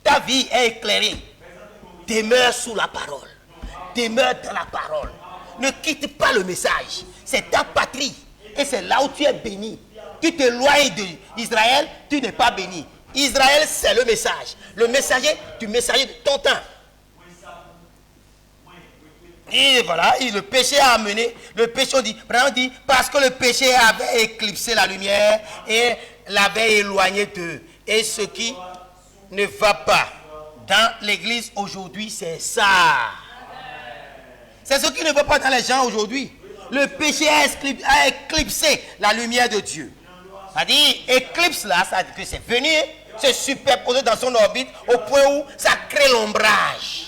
Ta vie est éclairée. Demeure sous la parole. Demeure dans la parole. Ne quitte pas le message. C'est ta patrie. Et c'est là où tu es béni. Tu t'éloignes d'Israël, tu n'es pas béni. Israël, c'est le message. Le messager du messager de ton temps. Et voilà, le péché a amené, le péché, on dit, parce que le péché avait éclipsé la lumière et l'avait éloigné d'eux. Et ce qui ne va pas dans l'église aujourd'hui, c'est ça. C'est ce qui ne va pas dans les gens aujourd'hui. Le péché a éclipsé la lumière de Dieu. C'est-à-dire, éclipse là, ça veut dire que c'est venu se superposer dans son orbite au point où ça crée l'ombrage.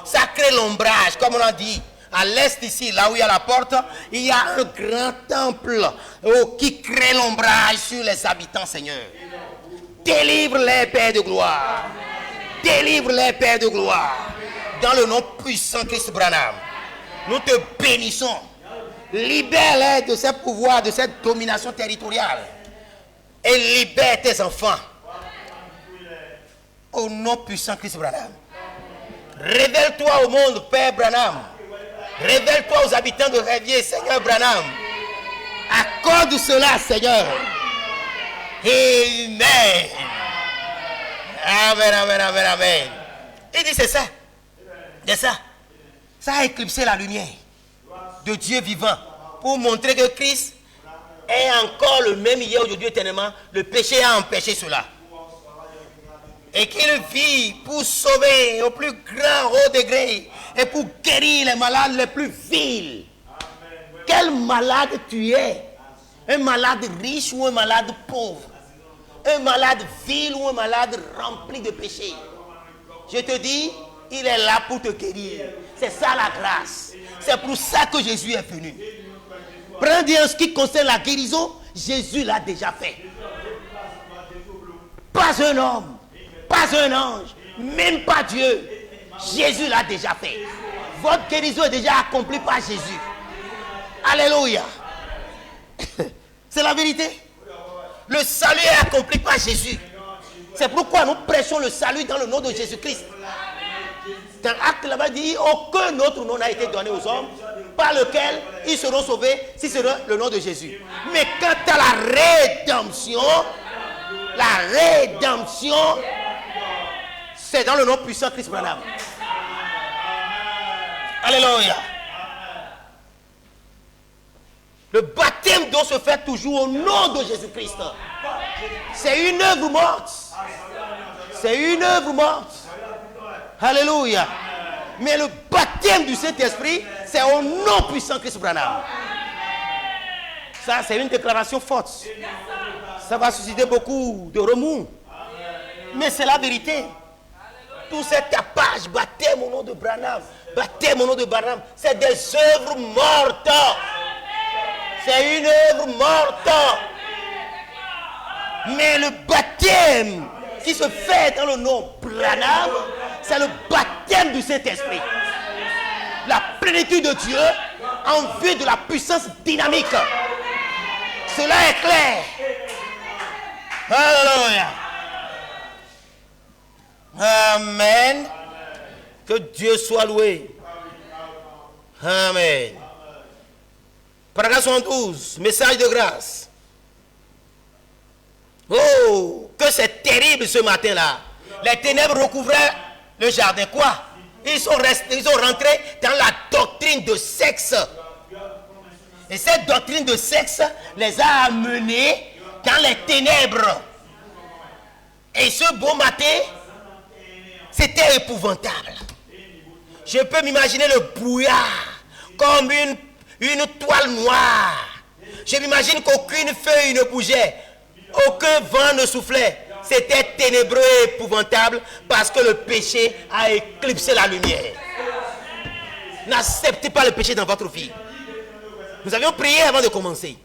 Ça crée l'ombrage, comme on a dit. À l'est ici, là où il y a la porte, il y a un grand temple qui crée l'ombrage sur les habitants, Seigneur. Délivre-les, Père de gloire. Délivre-les, Père de gloire. Dans le nom puissant de Christ Branham, nous te bénissons. Libère-les de ces pouvoirs, de cette domination territoriale. Et libère tes enfants. Au nom puissant de Christ Branham. Révèle-toi au monde, Père Branham. Révèle-toi aux habitants de Révier, Seigneur Branham. Accorde cela, Seigneur. Amen. Amen, amen, amen, amen. Il dit c'est ça. C'est ça. Ça a éclipsé la lumière de Dieu vivant pour montrer que Christ est encore le même hier, aujourd'hui, éternellement. Le péché a empêché cela. Et qu'il vit pour sauver au plus grand haut degré et pour guérir les malades les plus vils. Quel malade tu es? Un malade riche ou un malade pauvre? Un malade vil ou un malade rempli de péché? Je te dis, il est là pour te guérir. C'est ça la grâce. C'est pour ça que Jésus est venu. Prends-y en ce qui concerne la guérison, Jésus l'a déjà fait. Pas un homme. Pas un ange, même pas Dieu. Jésus l'a déjà fait. Votre guérison est déjà accomplie par Jésus. Alléluia. C'est la vérité. Le salut est accompli par Jésus. C'est pourquoi nous prêchons le salut dans le nom de Jésus-Christ. Dans l'acte là-bas dit, aucun autre nom n'a été donné aux hommes par lequel ils seront sauvés si c'est le nom de Jésus. Mais quant à la rédemption, c'est dans le nom puissant de Christ Branham. Alléluia. Le baptême doit se faire toujours au nom de Jésus-Christ. C'est une œuvre morte. C'est une œuvre morte. Alléluia. Mais le baptême du Saint-Esprit, c'est au nom puissant de Christ Branham. Ça, c'est une déclaration forte. Ça va susciter beaucoup de remous. Mais c'est la vérité. Tout ces tapages, baptême au nom de Branham, baptême au nom de Branham, c'est des œuvres mortes. C'est une œuvre morte. Mais le baptême qui se fait dans le nom Branham, c'est le baptême du Saint-Esprit. La plénitude de Dieu en vue de la puissance dynamique. Cela est clair. Alléluia. Amen. Que Dieu soit loué. Amen. Paragraphe 72. Message de grâce. Oh. que c'est terrible ce matin-là. Les ténèbres recouvraient le jardin. Quoi? Ils sont rentrés dans la doctrine de sexe. Et cette doctrine de sexe les a amenés dans les ténèbres. Et ce beau matin, c'était épouvantable. Je peux m'imaginer le brouillard comme une toile noire. Je m'imagine qu'aucune feuille ne bougeait, aucun vent ne soufflait. C'était ténébreux et épouvantable parce que le péché a éclipsé la lumière. N'acceptez pas le péché dans votre vie. Nous avions prié avant de commencer.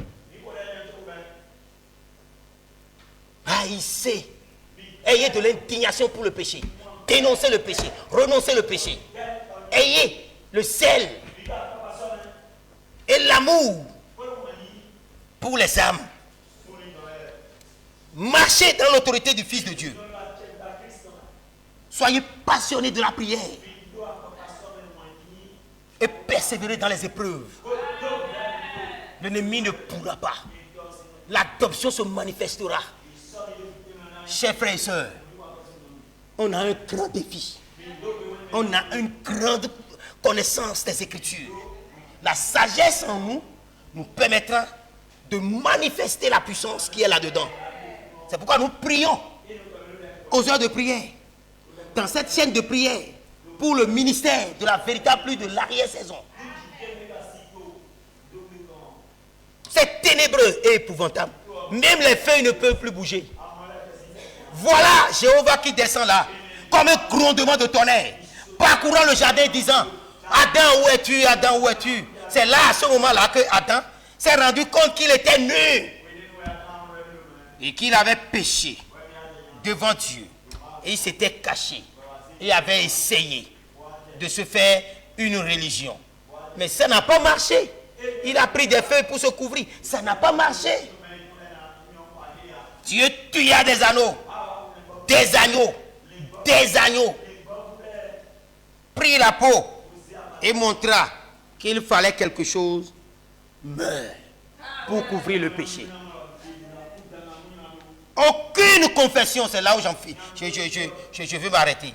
Haïssez. Ayez de l'indignation pour le péché. Dénoncez le péché. Renoncez le péché. Ayez le sel et l'amour pour les âmes. Marchez dans l'autorité du Fils de Dieu. Soyez passionnés de la prière. Et persévérez dans les épreuves. L'ennemi ne pourra pas. L'adoption se manifestera. Chers frères et sœurs, on a un grand défi. On a une grande connaissance des Écritures. La sagesse en nous nous permettra de manifester la puissance qui est là-dedans. C'est pourquoi nous prions aux heures de prière, dans cette chaîne de prière, pour le ministère de la véritable pluie de l'arrière-saison. C'est ténébreux et épouvantable. Même les feuilles ne peuvent plus bouger. Voilà Jéhovah qui descend là, comme un grondement de tonnerre, parcourant le jardin disant, Adam, où es-tu? Adam, où es-tu? C'est là, à ce moment-là, que Adam s'est rendu compte qu'il était nu et qu'il avait péché devant Dieu. Et il s'était caché. Il avait essayé de se faire une religion. Mais ça n'a pas marché. Il a pris des feuilles pour se couvrir. Ça n'a pas marché. Dieu tua des anneaux. Des agneaux. Des agneaux. Prit la peau et montra qu'il fallait quelque chose pour couvrir le péché. Aucune confession, c'est là où j'en finis. Je veux m'arrêter.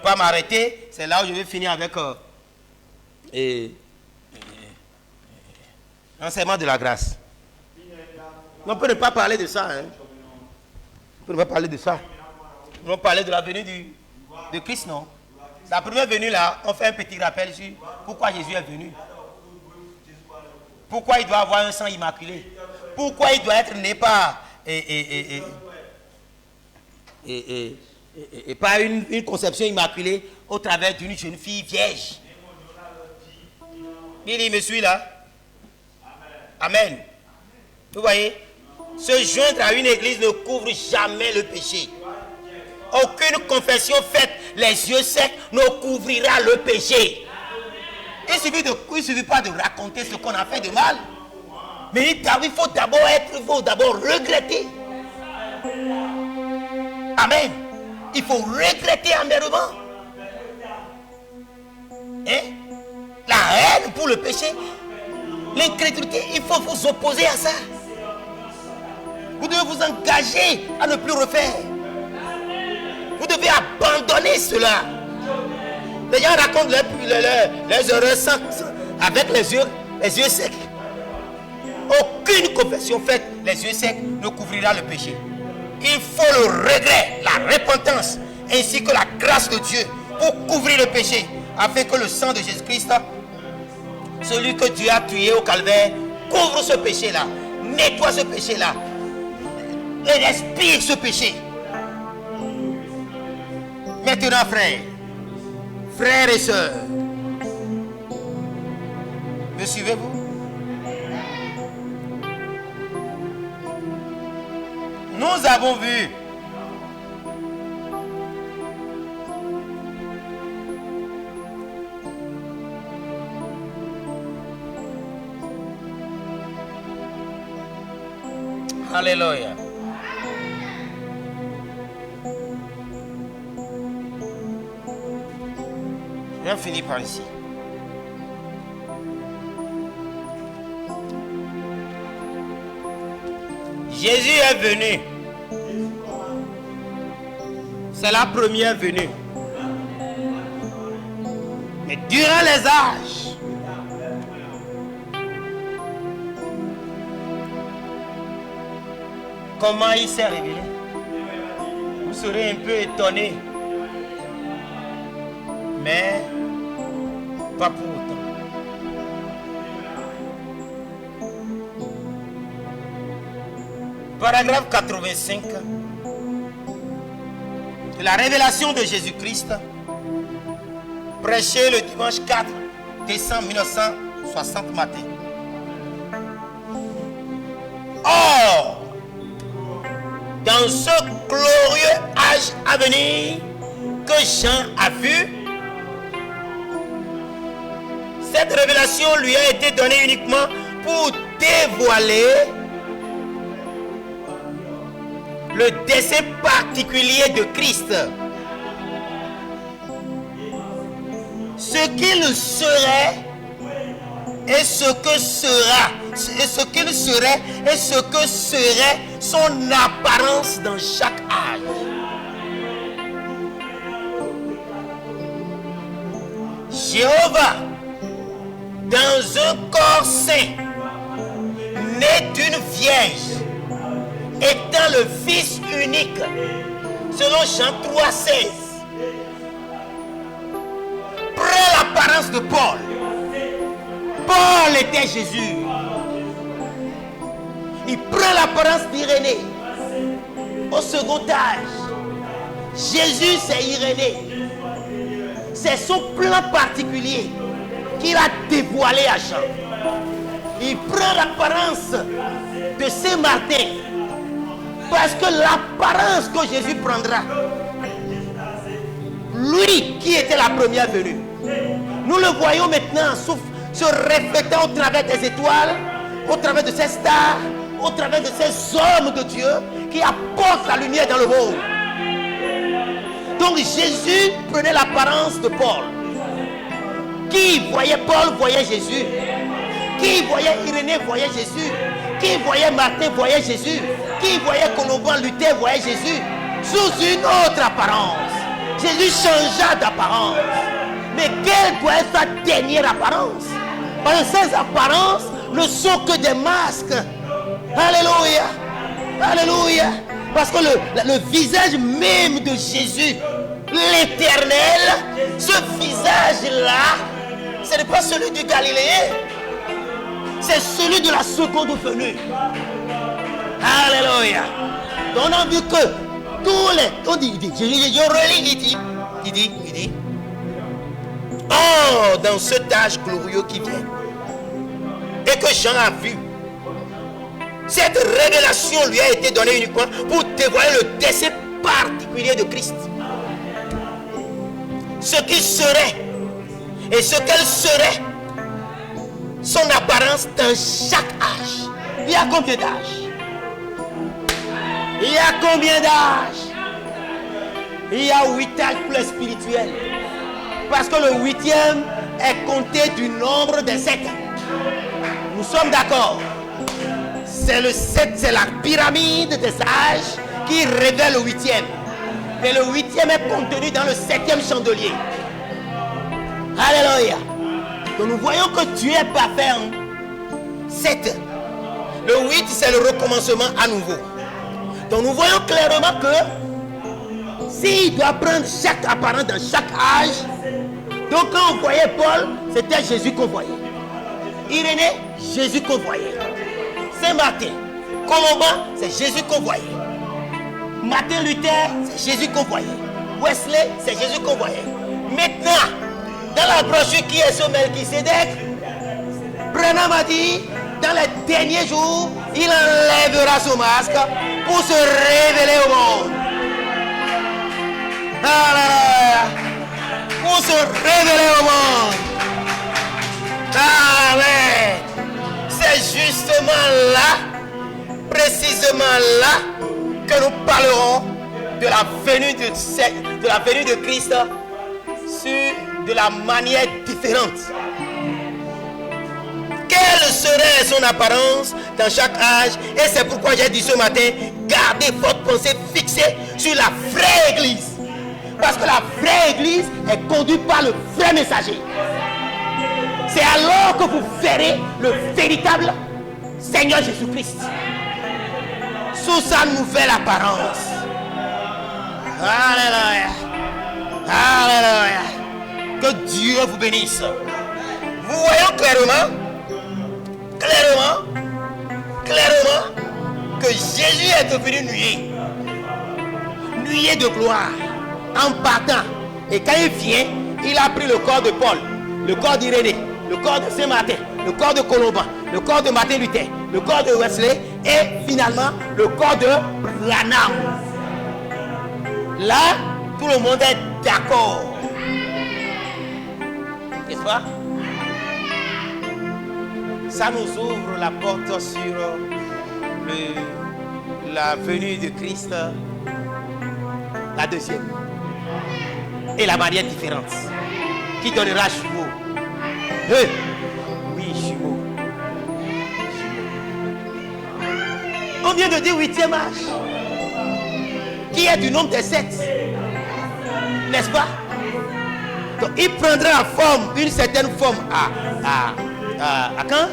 Pas m'arrêter, c'est là où je vais finir avec l'enseignement de la grâce. On peut ne pas parler de ça. Hein. On peut ne pas parler de ça. On va parler de la venue de Christ, non? La première venue là, on fait un petit rappel sur pourquoi Jésus est venu. Pourquoi il doit avoir un sang immaculé. Pourquoi il doit être né par et pas une conception immaculée au travers d'une jeune fille vierge. Il me suit là. Amen. Vous voyez, se joindre à une église ne couvre jamais le péché. Aucune confession faite les yeux secs ne couvrira le péché. Il ne suffit pas de raconter ce qu'on a fait de mal. Mais il faut d'abord regretter. Amen. Il faut regretter amèrement. Hein? La haine pour le péché, l'incrédulité, il faut vous opposer à ça. Vous devez vous engager à ne plus refaire. Vous devez abandonner cela. Les gens racontent les erreurs avec les yeux secs. Aucune confession faite les yeux secs ne couvrira le péché. Il faut le regret, la repentance, ainsi que la grâce de Dieu pour couvrir le péché, afin que le sang de Jésus-Christ, celui que Dieu a tué au calvaire, couvre ce péché-là, nettoie ce péché-là, et expire ce péché. Maintenant, frères et sœurs, me suivez-vous? Nous avons vu Alléluia. Je vais finir par ici. Jésus est venu c'est la première venue. Mais durant les âges, comment il s'est révélé? Vous serez un peu étonné. Mais pas pour autant. Paragraphe 85. La révélation de Jésus-Christ, prêché le dimanche 4 décembre 1960 matin. Or, dans ce glorieux âge à venir que Jean a vu, cette révélation lui a été donnée uniquement pour dévoiler le dessein particulier de Christ. Ce qu'il serait et ce que sera, et ce qu'il serait et ce que serait son apparence dans chaque âge. Jéhovah, dans un corps saint, né d'une vierge, étant le Fils unique, selon Jean 3,16, prend l'apparence de Paul. Paul était Jésus. Il prend l'apparence d'Irénée. Au second âge, Jésus c'est Irénée. C'est son plan particulier qu'il a dévoilé à Jean. Il prend l'apparence de Saint-Martin. Parce que l'apparence que Jésus prendra, lui qui était la première venue, nous le voyons maintenant se reflétant au travers des étoiles, au travers de ces stars, au travers de ces hommes de Dieu qui apportent la lumière dans le monde. Donc Jésus prenait l'apparence de Paul. Qui voyait Paul voyait Jésus. Qui voyait Irénée voyait Jésus. Qui voyait Martin voyait Jésus. Qui voyait Colomban Luther voyait Jésus. Sous une autre apparence. Jésus changea d'apparence. Mais quelle doit être sa dernière apparence? Parce que ces apparences ne sont que des masques. Alléluia. Alléluia. Parce que le visage même de Jésus, l'éternel, ce visage-là, ce n'est pas celui du Galiléen. C'est celui de la seconde venue. Alléluia. Donc on a vu que tous les... On dit, je relis, il dit. Oh, dans cet âge glorieux qui vient, et que Jean a vu, cette révélation lui a été donnée uniquement pour dévoiler le dessein particulier de Christ. Ce qu'il serait et ce qu'elle serait, son apparence dans chaque âge. Il y a combien d'âges? Il y a combien d'âges? Il y a 8 âges pour le spirituel. Parce que le 8e est compté du nombre des 7. Nous sommes d'accord. C'est le 7, c'est la pyramide des âges qui révèle le 8e. Mais le 8e est contenu dans le 7e chandelier. Alléluia. Donc nous voyons que Dieu est parfait en 7. Le 8 c'est le recommencement à nouveau. Donc nous voyons clairement que s'il doit prendre chaque apparence dans chaque âge, donc quand on voyait Paul, c'était Jésus qu'on voyait. Irénée, Jésus qu'on voyait. Saint-Martin, Colomban, c'est Jésus qu'on voyait. Martin Luther, c'est Jésus qu'on voyait. Wesley, c'est Jésus qu'on voyait. Maintenant, dans la brochure qui est sur Melchisédek, Branham a dit, dans les derniers jours, il enlèvera son masque pour se révéler au monde. Alléluia. Pour se révéler au monde. Amen. C'est justement là, précisément là, que nous parlerons de la venue de Christ de la manière différente. Quelle serait son apparence dans chaque âge? Et c'est pourquoi j'ai dit ce matin, gardez votre pensée fixée sur la vraie église. Parce que la vraie église est conduite par le vrai messager. C'est alors que vous verrez le véritable Seigneur Jésus-Christ sous sa nouvelle apparence. Alléluia. Alléluia. Que Dieu vous bénisse. Vous voyez clairement que Jésus est devenu nuée de gloire en partant. Et quand il vient, il a pris le corps de Paul, le corps d'Irénée, le corps de Saint-Martin, le corps de Colomban, le corps de Martin Luther, le corps de Wesley et finalement le corps de Branham. Là, tout le monde est d'accord. N'est-ce pas? Ça nous ouvre la porte sur la venue de Christ, la deuxième. Et la manière différente. Qui donnera jumeau? Oui, jumeau. On vient de dire 8e âge. Qui est du nombre des 7. N'est-ce pas? Donc il prendra la forme, une certaine forme à quand?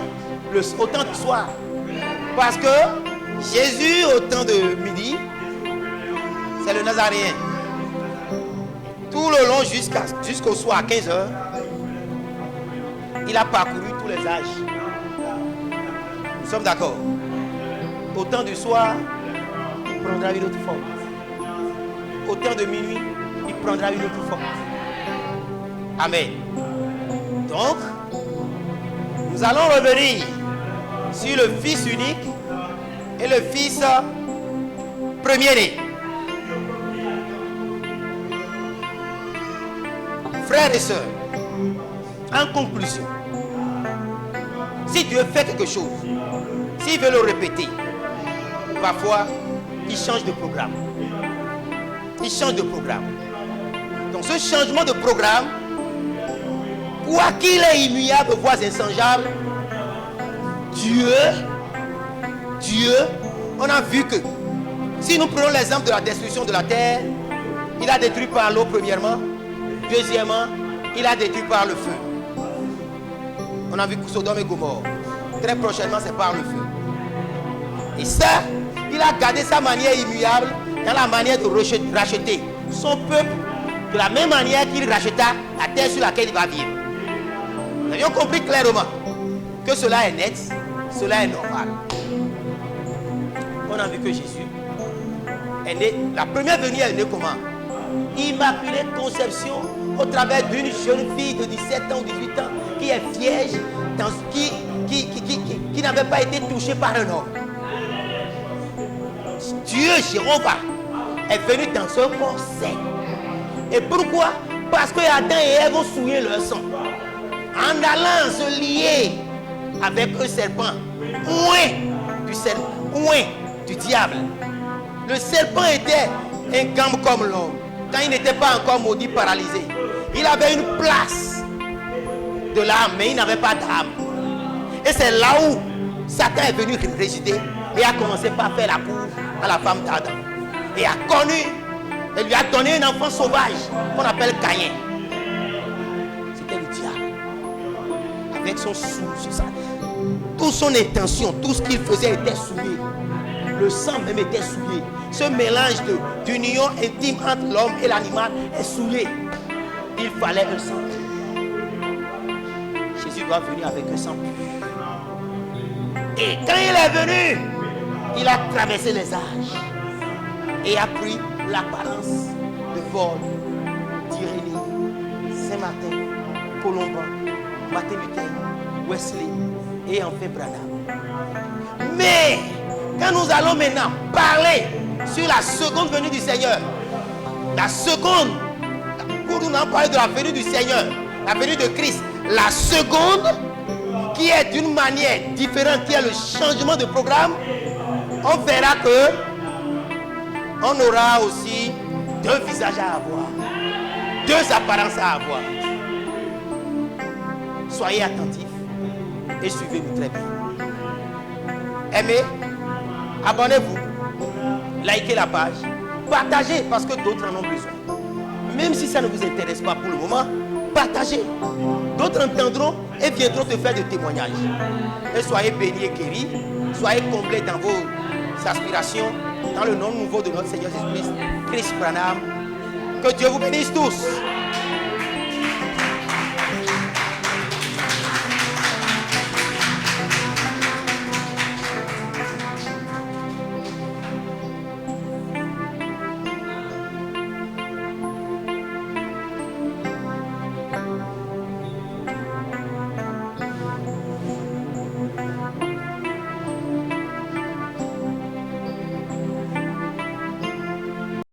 Au temps du soir. Parce que Jésus, au temps de midi, c'est le Nazaréen. Tout le long jusqu'au soir à 15 h, il a parcouru tous les âges. Nous sommes d'accord. Au temps du soir, il prendra une autre forme. Au temps de minuit, il prendra une autre forme. Amen. Donc, nous allons revenir sur le Fils unique et le Fils premier-né. Frères et sœurs, en conclusion, si Dieu fait quelque chose, s'il veut le répéter, parfois, il change de programme. Il change de programme. Donc ce changement de programme, quoi qu'il est immuable, voire inchangeable, Dieu, on a vu que si nous prenons l'exemple de la destruction de la terre, il a détruit par l'eau premièrement, deuxièmement, il a détruit par le feu. On a vu Sodome et Gomorrhe. Très prochainement, c'est par le feu. Et ça, il a gardé sa manière immuable dans la manière de racheter son peuple de la même manière qu'il racheta la terre sur laquelle il va vivre. Nous avions compris clairement que cela est net, cela est normal. On a vu que Jésus est né, la première venue est née comment? Immaculée conception au travers d'une jeune fille de 17 ans ou 18 ans qui est vierge, qui n'avait pas été touchée par un homme. Dieu, Jéhovah, est venu dans un corps saint. Et pourquoi? Parce que Adam et Ève ont souillé leur sang. En allant se lier avec un serpent, ouin du diable. Le serpent était un gamme comme l'homme. Quand il n'était pas encore maudit, paralysé, il avait une place de l'âme, mais il n'avait pas d'âme. Et c'est là où Satan est venu résider et a commencé par faire la cour à la femme d'Adam. Et a connu, et lui a donné un enfant sauvage qu'on appelle Caïn. C'était le diable. Avec son toute son intention, tout ce qu'il faisait était souillé. Le sang même était souillé. Ce mélange d'union intime entre l'homme et l'animal est souillé. Il fallait un sang. Jésus doit venir avec un sang pur. Et quand il est venu, il a traversé les âges et a pris l'apparence de Paul, d'Irénée, Saint-Martin, Colomban, Martin Luther, Wesley et enfin Branham. Mais quand nous allons maintenant parler sur la seconde venue du Seigneur, la seconde, pour nous parler de la venue du Seigneur, la venue de Christ, la seconde qui est d'une manière différente, qui est le changement de programme, on verra que on aura aussi deux visages à avoir, deux apparences à avoir. Soyez attentifs et suivez-nous très bien. Aimez, abonnez-vous, likez la page, partagez parce que d'autres en ont besoin. Même si ça ne vous intéresse pas pour le moment, partagez. D'autres entendront et viendront te faire des témoignages. Et soyez bénis et guéris. Soyez comblés dans vos aspirations. Dans le nom nouveau de notre Seigneur Jésus-Christ, Chris Branham. Que Dieu vous bénisse tous.